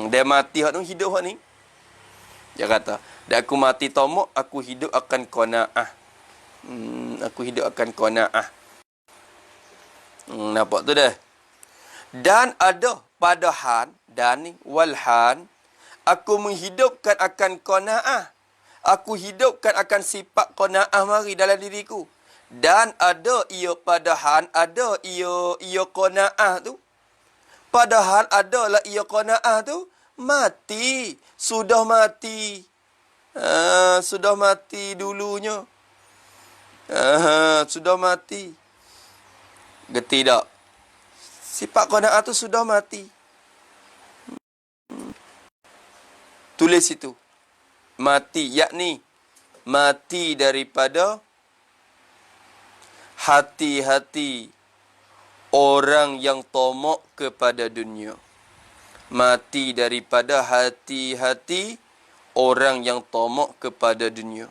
Dia mati hak tu hidup hak ni. Dia kata, dan aku mati tomak, aku hidup akan qanaah. Aku hidup akan qanaah. Nampak tu dah. Dan ada pada han, dan ni, walhan, aku menghidupkan akan qanaah. Aku hidupkan akan sifat qanaah mari dalam diriku. Dan ada ia pada han, ada ia qanaah tu. Padahal adalah ia qanaah tu mati. Sudah mati. Sudah mati dulunya. Sudah mati. Gerti tak? Sifat qanaah tu sudah mati. Tulis itu. Mati. Yakni mati daripada hati-hati orang yang tomak kepada dunia. Mati daripada hati-hati orang yang tomak kepada dunia.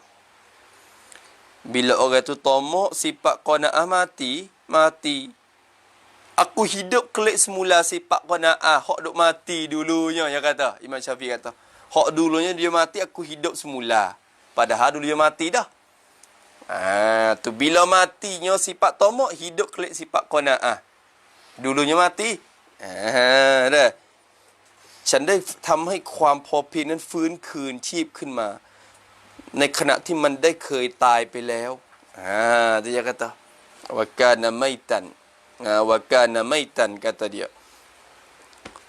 Bila orang tu tomak, sifat qanaah mati. Aku hidup kelik semula sifat qanaah. Hak duk mati dulunya, yang kata. Imam Syafi'i kata. Hak dulunya dia mati, aku hidup semula. Padahal dulu dia mati dah. Tu bila matinya sifat tomak, hidup kelik sifat qanaah. Dulunya mati. Dah. ฉันได้ทำให้ความพอเพียงนั้นฟื้นคืนชีพขึ้นมาในขณะที่มันได้เคยตายไปแล้วdia kata wa kana maitan kata dia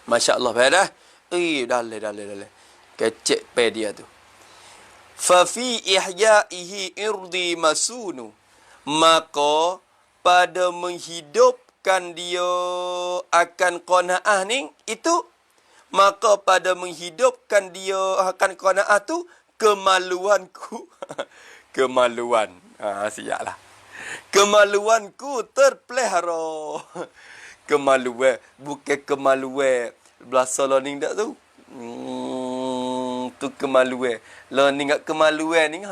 masya-Allah dah dah kecek pe dia tu fa fi ihya'ihi irdi masunu maka pada menghidupkan dia akan qanaah ni itu maka pada menghidupkan dia akan qanaah tu kemaluanku. Kemaluan. Siaplah. Kemaluanku terpelihara. Kemaluan. Bukan kemaluan. Bahasa learning tak tu? Tu kemaluan. Learning kat kemaluan ni,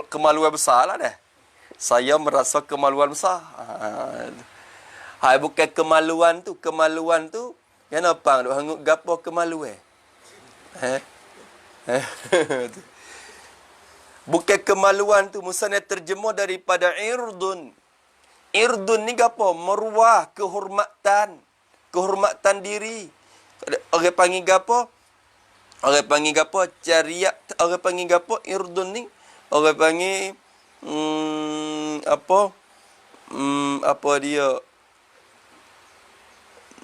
kemaluan besar lah dah. Saya merasa kemaluan besar. Hai, bukan kemaluan tu. Kemaluan tu, yang apa? Duk hangut gapo kemaluan? Bukan kemaluan tu. Musanya terjemah daripada irdun. Irdun ni gapo? Meruah kehormatan. Kehormatan diri. Orang panggil gapo? Orang panggil gapo? Cariat. Orang panggil gapo? Irdun ni. Orang panggil apa? Apa dia?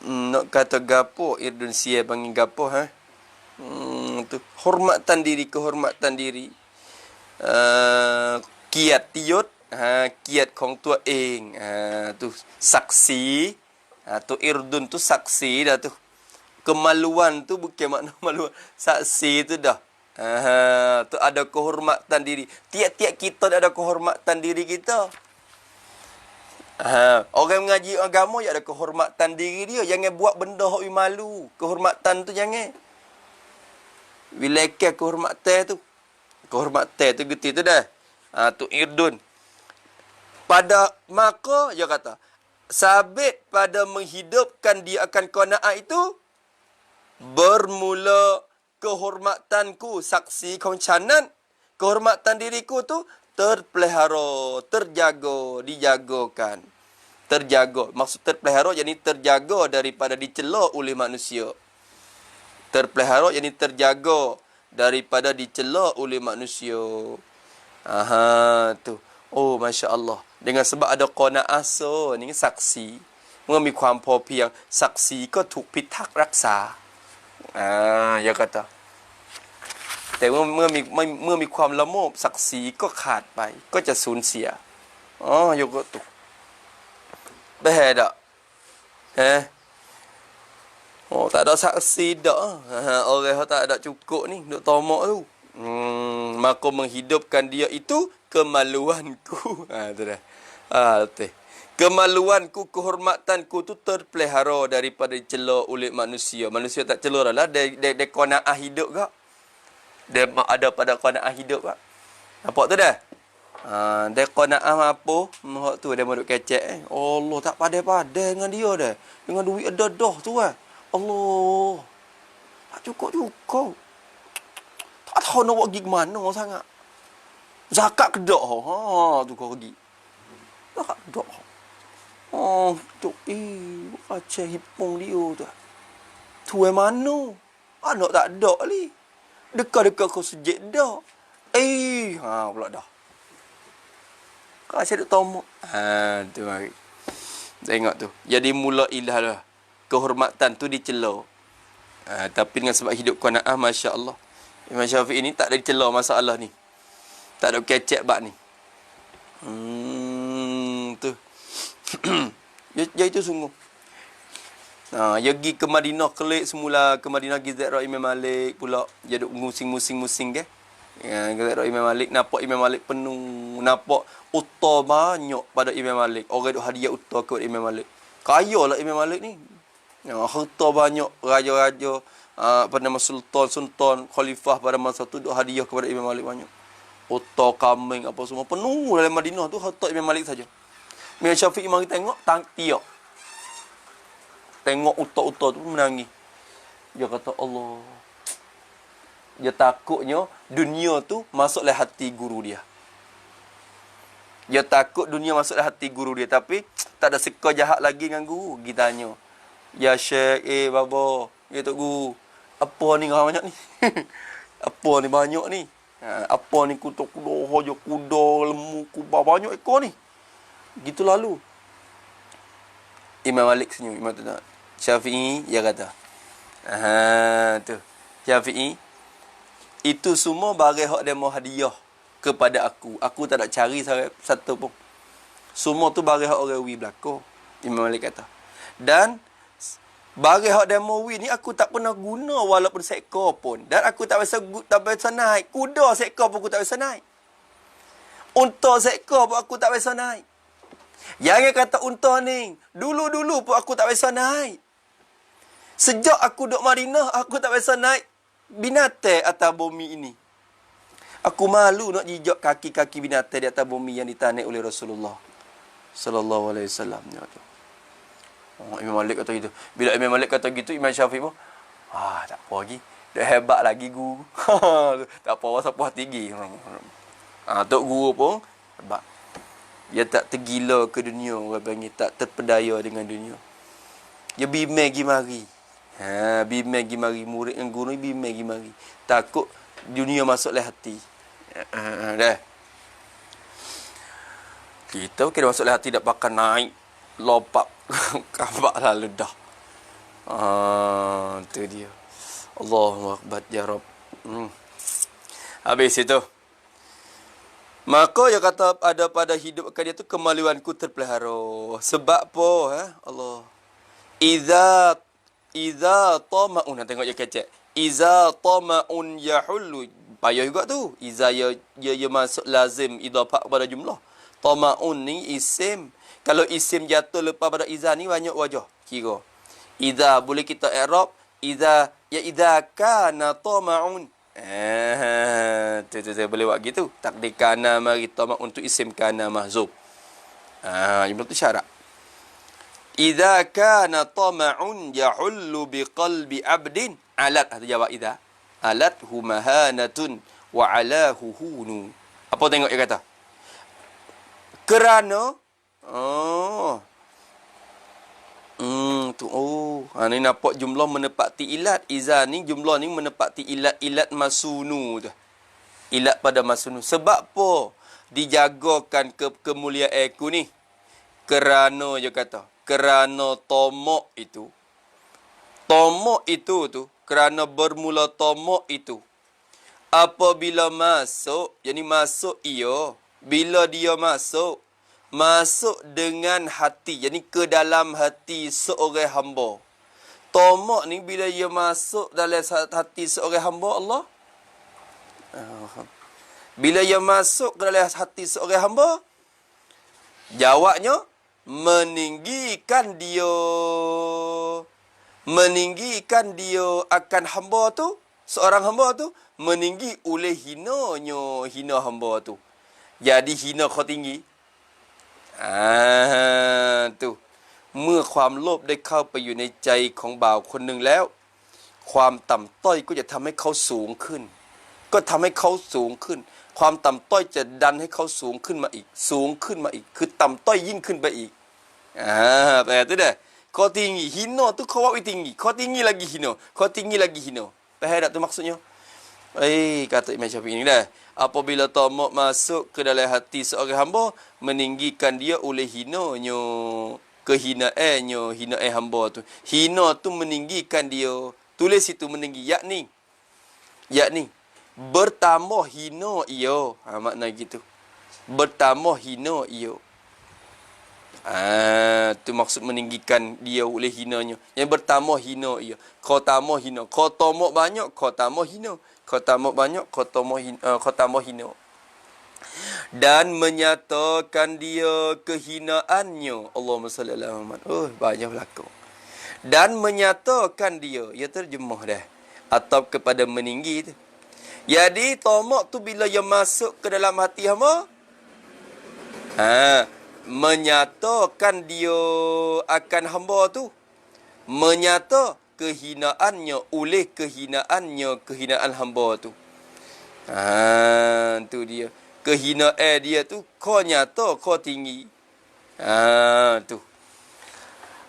Nak kata gapo? Irdun sia panggil gapo? Tu hormatan diri, kehormatan diri. Kiat tiut, kiat kong tua ing. Tu saksi. Tu irdun tu saksi dah tu. Kemaluan tu bukan makna maluan. Saksi tu dah. Tu ada kehormatan diri. Tiap-tiap kita ada kehormatan diri kita. Orang mengaji agama ya ada kehormatan diri dia. Jangan buat benda hok malu. Kehormatan tu jangan. Wilayah kehormatan tu. Kehormatan tu getih tu dah. Tu irdun. Pada maka dia kata sabit pada menghidupkan dia akan qanaah itu bermula kehormatanku saksi koncanan kehormatan diriku tu terpelihara, terjaga, dijagakan. Terjaga. Maksud terpelihara yakni terjaga daripada dicela oleh manusia. Terpelihara yakni terjaga daripada dicela oleh manusia. Tu. Oh, Masya Allah. Dengan sebab ada qanaah so ni saksi. เมื่อมีความพอเพียงศักดิ์ศรีก็ถูกพิทักษ์รักษาอย่ากระแต่เมื่อมีความละโมบศักดิ์ศรีก็ขาดไปก็จะสูญเสียยกตุกbeda tak ada saksi dak orang tak ada cukup ni duk tomok tu maka menghidupkan dia itu kemaluanku tu dah betul. Kemaluanku, kehormatanku tu terpelihara daripada dicela oleh manusia. Manusia tak cela dah lah. Dia qanaah hidup ke? Dia ada pada qanaah hidup ke? Nampak tu dah? Dia qanaah apa? Mahak tu dia mau duk kecek. Allah tak padai-padai dengan dia dah. Dengan duit ada-dah tu lah. Allah. Tak cukup-cukup. Tak tahu nak buat pergi ke mana sangat. Zakat kedak. Tu kau pergi. Zakat kedak. Tu baca hipung dia tu. Tuan mana? Anak tak ada ni. Dekat-dekat kau sejid dah. Pula dah. Kau asyik duk tomok. Tu mari. Tengok tu. Jadi mula ilah lah. Kehormatan tu dicela. Tapi dengan sebab hidup qanaah, Masya Allah. Imam Syafi'i ni tak ada dicela masalah ni. Tak ada kecek bab ni. Tu. Ya itu sungguh. Dia pergi ke Madinah kelik semula. Ke Madinah pergi ziarah Imam Malik pula. Dia duk musing-musing ke. Ziarah Imam Malik. Nampak Imam Malik penuh. Nampak utah banyak pada Imam Malik. Orang duk hadiah utah kepada Imam Malik. Kaya lah Imam Malik ni. Harta banyak. Raja-raja. Pada nama sultan, khalifah pada masa tu duk hadiah kepada Imam Malik banyak. Utah, kambing, apa semua. Penuh dalam Madinah tu harta Imam Malik saja. Imam Syafi'i mari tengok tiak. Tengok utak-utak tu menangis. Dia kata Allah. Dia takutnya dunia tu masuklah hati guru dia. Dia takut dunia masuklah hati guru dia tapi tak ada seka jahat lagi dengan guru. Kita tanya. Ya Syekh, baba, ya tok guru. Apa ni banyak ni? Apa ni banyak ni? Apa ni kuda hojo kuda lemu kuba banyak ekor ni. Gitu lalu. Imam Malik senyum. Imam tu nak. Syafi'i, dia kata. Tu. Syafi'i. Itu semua barang hak dia mau hadiah kepada aku. Aku tak nak cari satu pun. Semua tu barang hak orang wi belakang. Imam Malik kata. Dan barang hak dia mau wi ni aku tak pernah guna walaupun seekor pun. Dan aku tak biasa naik. Kuda seekor pun aku tak biasa naik. Unta seekor pun aku tak biasa naik. Jangan kata unta ni, dulu-dulu pun aku tak biasa naik. Sejak aku duduk Madinah, aku tak biasa naik binatang atas bumi ini. Aku malu nak jijak kaki-kaki binatang di atas bumi yang ditanik oleh Rasulullah sallallahu alaihi wasallam. Imam Malik kata gitu. Bila Imam Malik kata gitu, Imam Syafi'i pun, tak apa lagi. Dah hebat lagi guru. Tak apa, wasa puas tinggi. Tok guru pun hebat. Dia tak tergila ke dunia, orang panggil, tak terpedaya dengan dunia. Dia bimbang pergi mari. Bimbang pergi mari. Murid dengan guru ni bimbang pergi mari. Takut dunia masuk dalam hati. Dah. Kita kena masuk dalam hati, tak pakai naik. Lompat. Kabak lalu dah. Tu dia. Allahu Akbar ya Rabb. Habis itu. Maka dia kata ada pada hidup dia tu kemaluanku terpelihara. Sebab apa? Allah. Iza tama'un. Tengok je kecek. Iza tama'un yahullu. Payah juga tu. Iza ya masuk lazim idafah pada jumlah. Tama'un ni isim. Kalau isim jatuh lepas pada iza ni banyak wajah kira. Iza boleh kita i'rab. Iza kana tama'un. Tu boleh buat gitu. Takdir kana mari tamak untuk isim kana mahzub. Jumlah tu syarat. Idza kana tama'un yahullu biqalbi 'abdin alat ada jawab idza. Alat humahanatun wa alahu hunu. Apa tengok dia kata? Kerana ni nampak jumlah menepati ilat. Iza ni jumlah ni menepati ilat masunu tu. Ilat pada masunu. Sebab apa dijagakan kemuliaan aku ni? Kerana dia kata. Kerana tomok itu. Tomok itu tu. Kerana bermula tomok itu. Apabila masuk. Jadi masuk ia. Bila dia masuk. Masuk dengan hati. Jadi ke dalam hati seorang hamba. Tomok ni bila dia masuk dalam hati seorang hamba Allah. Bila dia masuk ke dalam hati seorang hamba. Jawabnya. Meninggikan dia. Meninggikan dia akan hamba tu. Seorang hamba tu. Meninggi oleh hinanya. Hina hamba tu. Jadi hina kau tinggi. Tuเมื่อความโลภได้เข้าไปอยู่ในใจของบ่าวคนหนึ่งแล้วความต่ำต้อยก็จะทำให้เขาสูงขึ้นก็ทำให้เขาสูงขึ้นความต่ำต้อยจะดันให้เขาสูงขึ้นมาอีกสูงขึ้นมาอีกคือต่ำต้อยยิ่งขึ้นไปอีกแต่tu dah kau tinggi hina tu kau buat tinggi kau tinggi lagi hina kau tinggi lagi hina faham tak tu maksudnya kata Imam Syafi'i ni dah. Apabila tamak masuk ke dalam hati seorang hamba, meninggikan dia oleh hinanya. Kehinaannya, hinaan hamba tu. Hina tu meninggikan dia. Tulis situ meninggi. Yakni. Bertambah hina ia. Makna gitu. Bertambah hina ia. Tu maksud meninggikan dia oleh hinanya. Yang bertambah hina ia. Kau tambah hina. Kau tamak banyak, kau tambah hina. Kau tamak banyak, kau tambah hina. Dan menyatakan dia kehinaannya. Allahumma salli ala Muhammad. Banyak berlaku. Dan menyatakan dia. Ya terjemah dah. Atau kepada meninggi tu. Jadi tamak tu bila dia masuk ke dalam hati hamba. Menyatakan dia akan hamba tu. Menyata kehinaannya oleh kehinaannya kehinaan hamba tu. Tu dia. Kehinaan dia tu kau nyata kau tinggi. Tu.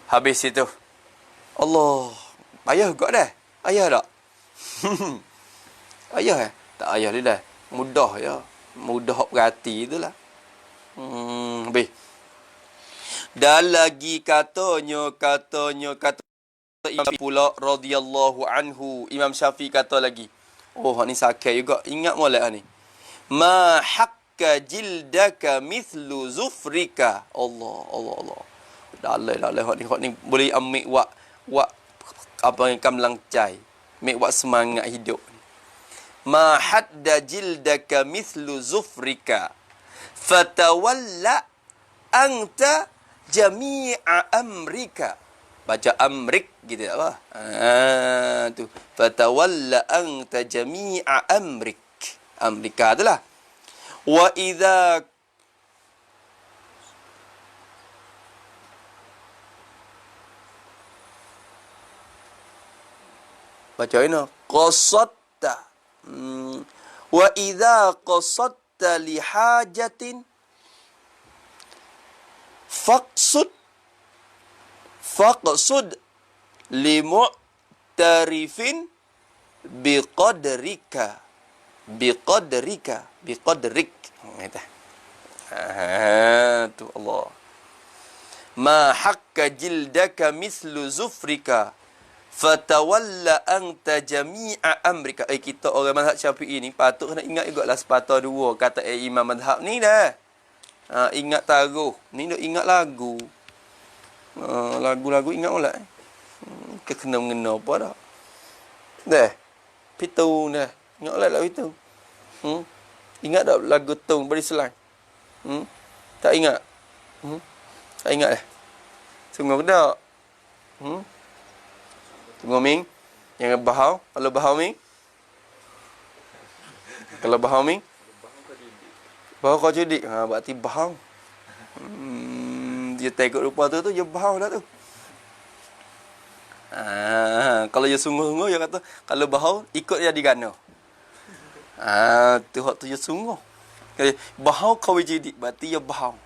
Habis itu. Allah. Ayah juga dah. Ayah tak? Ayah tak ayah dia dah. Mudah ya. Mudah berhati itulah. Habis. Dan lagi katanya Imam pula radhiyallahu anhu. Imam Syafi'i kata lagi. Ni sakit juga. Ingat molek ni. Ma hakka jildaka mithlu zufrika. Allah. Dalai. Hak ni boleh ambil wak apa yang kamlang cai. Ambil wak semangat hidup ni. Ma hadda jildaka mithlu zufrika. Fatawalla anta jami'a amrika. Baca amrik gitu apa? Tu. Fatawalla anta jami'a amrik. Amrika itulah. Wa idza baca ini qasatta. Wa idza qasatta li hajatin faqsud li mu'tarifin biqadrika biqadrik kata tu Allah ma hakka jildaka mislu zufrika fatawalla anta jami'a amrika. Kita orang mazhab Syafi'i ni patut kena ingat juga lah sepatah dua kata imam mazhab ni dah. Ingat taruh ni dah ingat lagu. Lagu-lagu ingat pula. Kena mengena apa dah. Dah. Pitu dah. Ingat pula lagu itu. Ingat tak lagu Tung Beriselang? Tak ingat? Tak ingat dah. Sungguh tak? Tunggu Ming. Jangan bahau. Kalau bahau Ming. Kalau bahau Ming. Bahau kau cerdik. Berarti bahau. Dia tengok rupa tu dia bahau dah tu. Kalau dia sungguh-sungguh dia kata kalau bahau ikut dia digana. Tu hak tu dia sungguh. Bahau kau cerdik berarti dia bahau.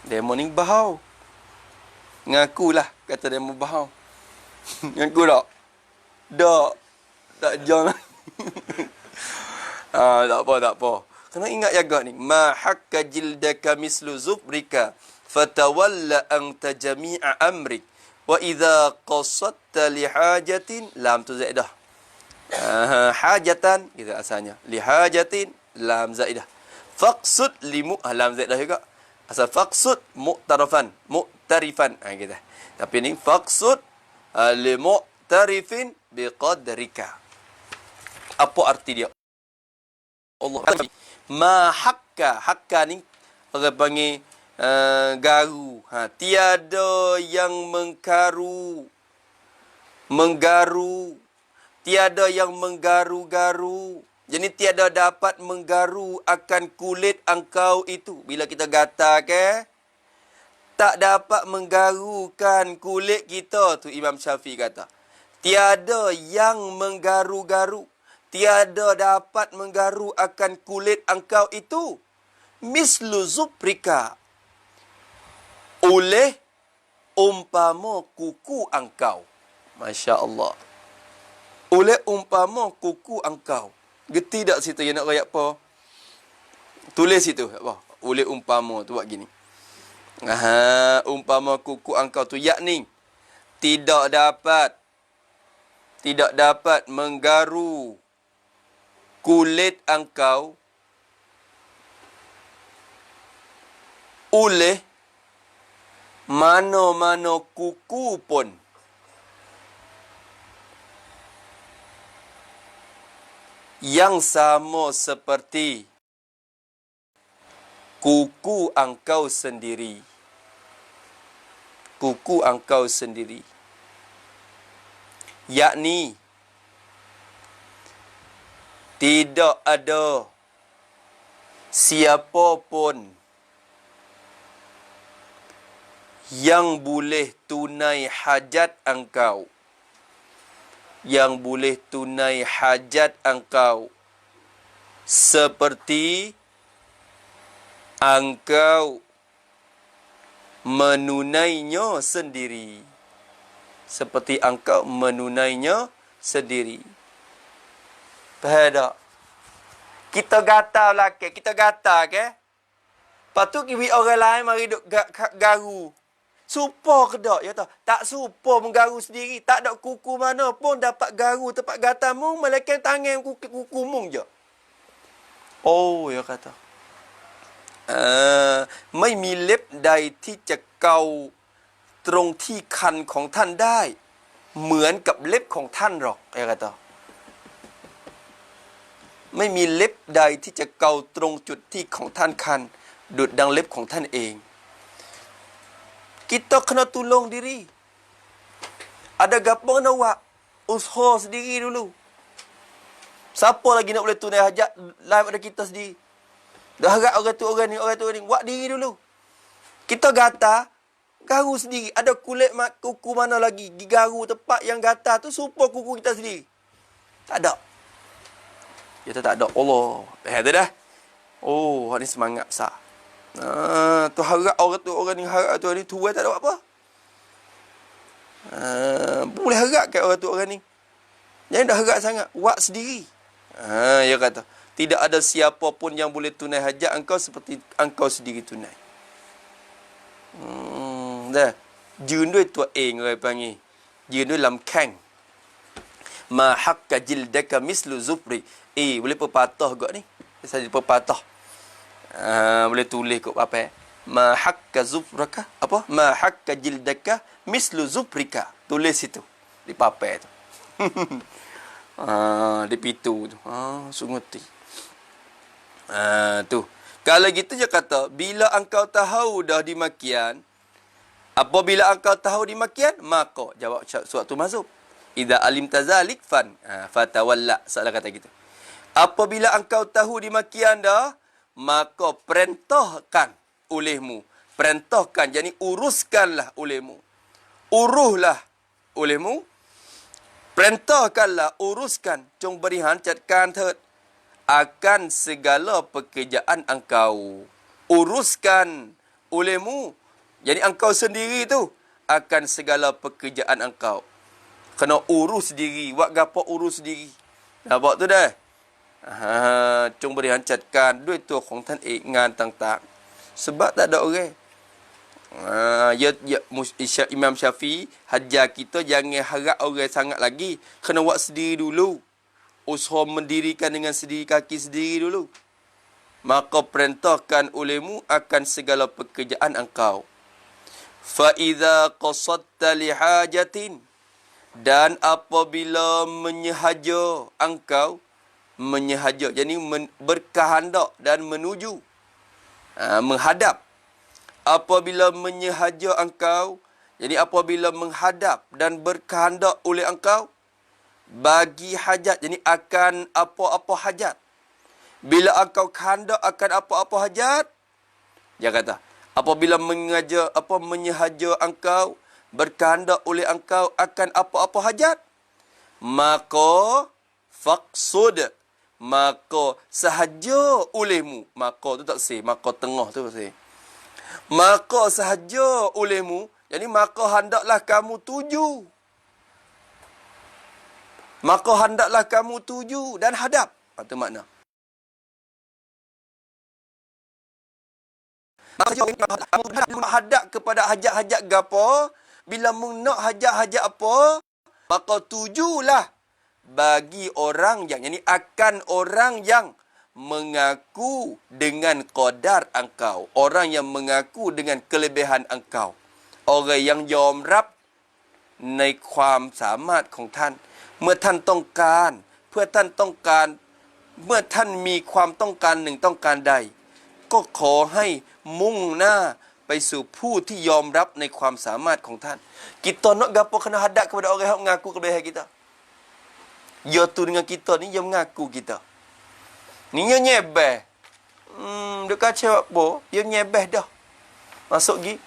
Demo ni bahau. Ngakulah kata demo bahau. Ngaku tak? Tak. Tak jangan. Tak apa. Kena ingat jaga ni. Ma hakka jildaka mislu zufrika fatawalla anta jami'a amrik wa idza qasadta li hajatin lam tu zaidah. Hajatan gitu asalnya. Li hajatin lam zaidah. Faqsud limu lam zaidah juga. Asal faqsud mu'tarifan gitu. Tapi ni faqsud li mu'tarifin biqadrika. Apa arti dia? Allah ma hakka ni orang panggil garu. Tiada yang menggaru, tiada yang menggaru-garu. Jadi tiada dapat menggaru akan kulit engkau itu. Bila kita gatal ke, tak dapat menggarukan kulit kita tu Imam Syafi'i kata. Tiada yang menggaru-garu. Tiada dapat menggaru akan kulit engkau itu. Mislu zuprika. Oleh umpama kuku engkau. Masya Allah. Oleh umpama kuku engkau. Gerti tak situ yang nak rakyat apa? Tulis situ. Apa? Oleh umpama tu buat gini. Umpama kuku engkau tu. Yakni. Tidak dapat menggaru kulit engkau oleh mana-mana kuku pun yang sama seperti kuku engkau sendiri. Kuku engkau sendiri. Yakni tidak ada siapa pun yang boleh tunai hajat engkau. Yang boleh tunai hajat engkau. Seperti engkau menunainya sendiri. Seperti engkau menunainya sendiri. Faham tak? Kita gatal lah ke? Kita gatal ke? Lepas tu orang lain mari duk garu. Supa ke tak? Ya tak? Tak supa menggaru sendiri. Tak ada kuku mana pun dapat garu tempat gatal mung. Melainkan tangan kuku mung je. Oh, ya kata. Mai mi ล็บใดที่จะเกาตรงที่คันของท่านได้เหมือนกับเล็บของท่านหรอกya kata ไม่มีเล็บใดที่จะเกาตรงจุดที่ของท่านคัน duduk dalam lab ของท่านเอง kita kena tolong diri. Ada gapo nak buat? Usaha sendiri dulu. Siapa lagi nak boleh tunai hajat live ada kita sendiri? Dah harap orang tu orang ni buat diri dulu. Kita garu sendiri. Ada kulit kuku mana lagi? Garu tempat yang gatal tu serupa kuku kita sendiri. Tak ada. Kita tak ada. Allah. Tu dah. Oh, ni semangat besar. Tu harap orang ni harap tu hari tua tak ada apa. Boleh harap kat orang tu orang ni. Jangan dah harap sangat. Buat sendiri. Dia kata, tidak ada siapa pun yang boleh tunai hajat engkau seperti engkau sendiri tunai. Dah. Jun ด้วยตัวเองเลยpanggil. ยืนด้วยลำแข้ง Ma hakka jildaka mislu zufri. Boleh pepatah juga ni. Saya pepatah. Boleh tulis kot apa? Ma hakka zufraka. Apa? Ma hakka jildaka mislu zufrika. Tulis situ. Di papai tu. Di pitu tu. Sunguti. Tu. Kalau gitu dia kata, bila engkau tahu dah di makian, apabila engkau tahu di makian, maka jawab suatu mazhab. Idza alim tazalik fatawalla. Salah kata gitu. Apabila engkau tahu di makian dah, maka perintahkan olehmu. Perintahkan, jadi uruskanlah olehmu. Uruhlah olehmu. Perintahkanlah, uruskan. Cung berihan catkan third. Akan segala pekerjaan engkau. Uruskan olehmu. Jadi engkau sendiri tu akan segala pekerjaan engkau. Kena urus diri. Buat gapo urus diri. Nampak tu dah. จงบริหารจัดการด้วยตัวของท่านเองงานต่างๆ sebab tak ada orang. Imam Syafi'i hajar kita jangan harap orang sangat lagi. Kena buat sendiri dulu. Usaha mendirikan dengan sendiri kaki sendiri dulu. Maka perintahkan olehmu akan segala pekerjaan engkau. Fa-idza qasadta lihajatin. Dan apabila menyehaja engkau, menyehaja, jadi berkehendak dan menuju, menghadap. Apabila menyehaja engkau, jadi apabila menghadap dan berkehendak oleh engkau, bagi hajat, jadi akan apa-apa hajat. Bila engkau kehendak akan apa-apa hajat, dia kata, apabila menyehaja engkau, berkehendak oleh engkau akan apa-apa hajat, maka faqsud, maka sahaja olehmu. Maka tu tak say, maka tengah tu say. Maka sahaja olehmu, jadi maka hendaklah kamu tuju. Maka hendaklah kamu tuju dan hadap. Itu makna. Maka kamu hadap kepada hajat-hajat gapo. Bila nak hajat-hajat apa, maka tujulah bagi orang yang, yani akan orang yang mengaku dengan qadar engkau. Orang yang mengaku dengan kelebihan engkau. Orang yang ยอมรับในความสามารถของท่าน เมื่อท่านต้องการ เพื่อท่านต้องการ เมื่อท่านมีความต้องการหนึ่งต้องการใด ก็ขอให้มุ่งหน้าไปสู่ผู้ที่ยอมรับในความสามารถของท่าน Kita nak gapo kena hadap kepada orang yang mengaku kelebihan kita. Dia tu dengan kita ni, dia mengaku kita. Ni dia nyebeh. Dia kacau apa? Dia nyebeh dah. Masuk pergi.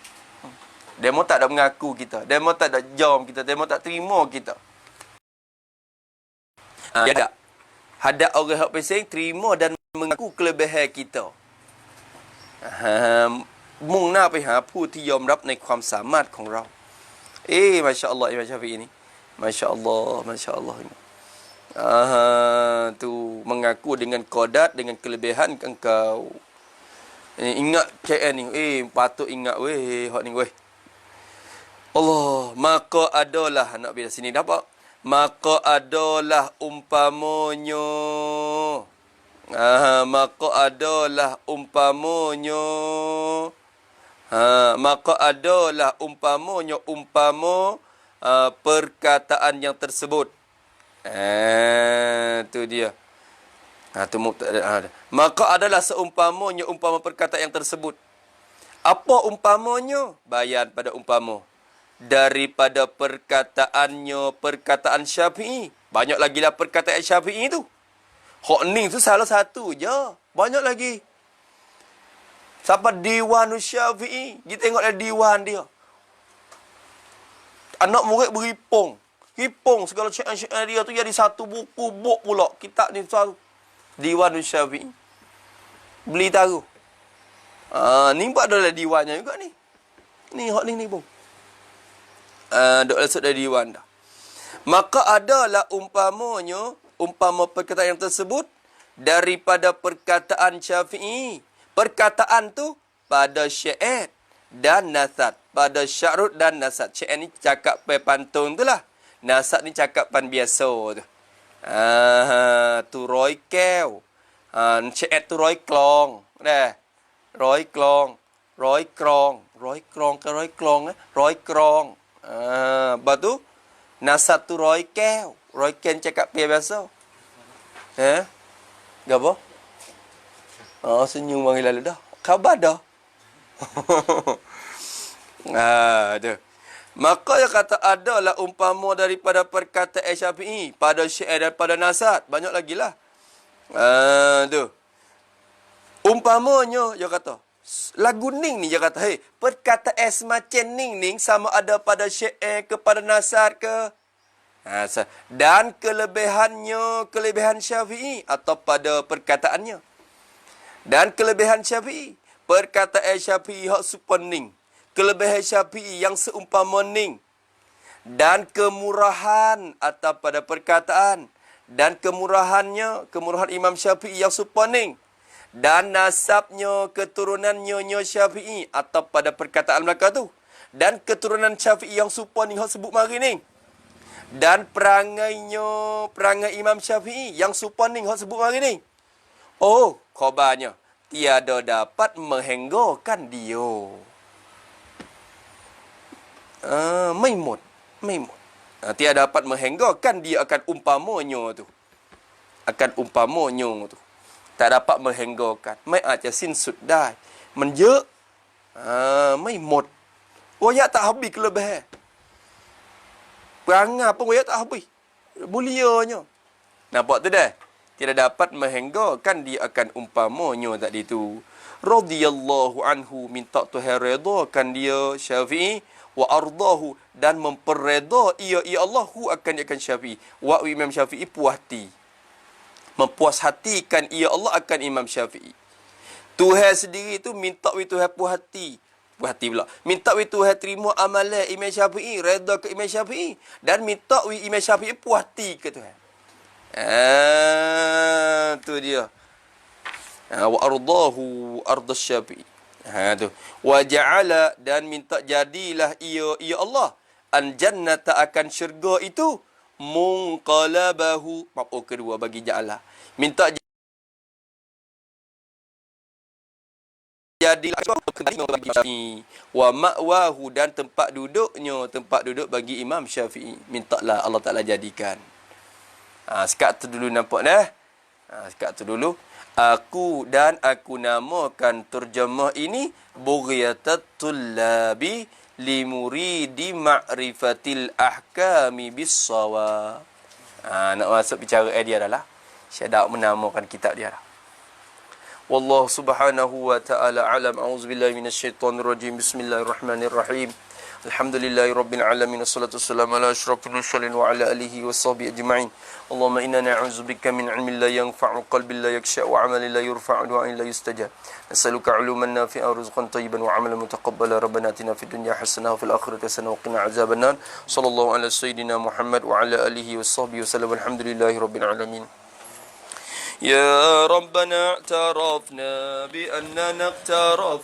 Demo tak ada mengaku kita. Demo tak ada jom kita. Demo tak terima kita. Dia tak. Hadap orang yang pesing, terima dan mengaku kelebihan kita. Mung nakไปหาผู้ที่ยอมรับในความสามารถของเรา Masya Allah Imam Syafi'i ini. Masya Allah, Masya Allah. Tu mengaku dengan qadar, dengan kelebihan engkau. Ingat KN ni. Patut ingat weh. Hak ni weh. Allah. Maka adalah. Nak bila sini dapat. Maka adalah umpamanya. Maka adalah umpamanya. Maka adalah umpamanya. Umpama perkataan yang tersebut. Tu dia. Maka adalah seumpamanya umpama perkataan yang tersebut. Apa umpamanya? Bayan pada umpama. Daripada perkataan Syafi'i. Banyak lagi lah perkataan Syafi'i tu. Hak ni tu salah satu je. Banyak lagi. Sampai Diwan Syafi'i. Kita tengoklah diwan dia. Anak murid beripung. Hipung segala syiar dia tu jadi satu buku buk pula. Kitab ni satu. Diwan Syafi'i. Beli taruh. Ni buat adalah diwannya juga ni. Ni hak ni pun. Dok masuk dari diwan dah. Maka adalah umpama perkataan yang tersebut daripada perkataan Syafi'i. Perkataan tu pada syair dan nasat. Pada syarut dan nasat. Syair ni cakap pantun tu lah. Nasat ni cakapan biasa tu. Tu Roy Kew. Syair tu Roy Klong. Dah. Roy Klong. Roy Krong. Roy Krong ke Roy Klong? Roy Krong. Lepas tu, nasat tu Roy Kew. Roy Kew cakap biasa. Gapa? Senyum bang lalu dah. Khabar dah. Tu. Maka yang kata adalah umpama daripada perkataan Syafi'i pada syair dan pada nasat. Banyak lagi lah. Tu. Umpamanya, dia kata. Lagu ning ni, dia kata. Hei, perkataan semacam ning sama ada pada syair ke pada nasat ke. Dan kelebihan Syafi'i atau pada perkataannya. Dan kelebihan Syafi'i. Perkataan Syafi'i hak super ning. Kelebihan Syafi'i yang seumpama ning. Dan kemurahan atau pada perkataan. Dan kemurahan Imam Syafi'i yang super ning. Dan nasabnya, keturunannya Syafi'i atau pada perkataan mereka tu. Dan keturunan Syafi'i yang super ning hak sebut mari ni. Dan perangai Imam Syafi'i yang super ning hak sebut mari ni. Oh, khabarnya tiada dapat menghenggokan dia. Maimut. Tiada dapat menghenggokan dia akan umpamanya tu. Tak dapat menghenggokan. Mai aja sinsut dai. Menje. Maimut. Wayak tak habis kelebihan. Perangai pun wayak tak habis. Mulianya. Nampak tu dah? Tidak dapat menghenggokan dia akan umpamanya tadi tu. Radhiyallahu anhu, minta Tuhan redakan dia Syafi'i wa ardahu, dan memperreda ia Allah akan Syafi'i. Wa Imam Syafi'i puas hati. Mempuashatikan ia Allah akan Imam Syafi'i. Tuhan sendiri tu minta Tuhan puas hati. Puas hati pula. Minta Tuhan terima amalan Imam Syafi'i, reda ke Imam Syafi'i, dan minta Imam Syafi'i puas hati ke Tuhan. Tu dia. Wa ardahu ardas Syafi'i. Tu. Wa ja'ala, dan minta jadilah ia Allah an jannata akan syurga itu munqalabahu. Maaf kedua bagi ja'ala. Minta jadilah bagi Syafi'i wa ma'wahu, dan tempat duduk bagi Imam Syafi'i. Mintalah Allah Taala jadikan. Sekat tu dulu nampak dah. Sekat tu dulu. Aku namakan terjemah ini Bughyatat Tullabi li muridi ma'rifatil ahkami bis-shawab. Nak masuk bicara dia dah lah. Saya dah menamakan kitab dia dah. Wallahu subhanahu wa ta'ala alam. A'udzubillahi minasyaitonir rajim. Bismillahirrahmanirrahim. Alhamdulillahi rabbil alamin. Wassalatu wassalamu ala asyrafil mursalin wa ala alihi washabbihi ajma'in. Allahumma inna na'udzubika min 'ilmin la yanfa'u, qalbin la yakhsha, wa 'amalin la yurfa'u, wa 'ilmin la yustajab. Nas'aluka 'uluman nafi'an wa rizqan thayyiban wa 'amalan mutaqabbalan. Rabbana atina fid dunya hasanah wa fil akhirati hasanah wa qina 'adzaban nar. Sallallahu ala sayyidina Muhammad wa ala alihi washabbihi wasallam. Alhamdulillahi rabbil alamin. Ya Rabbana i'tarafna bi annana iqtaraf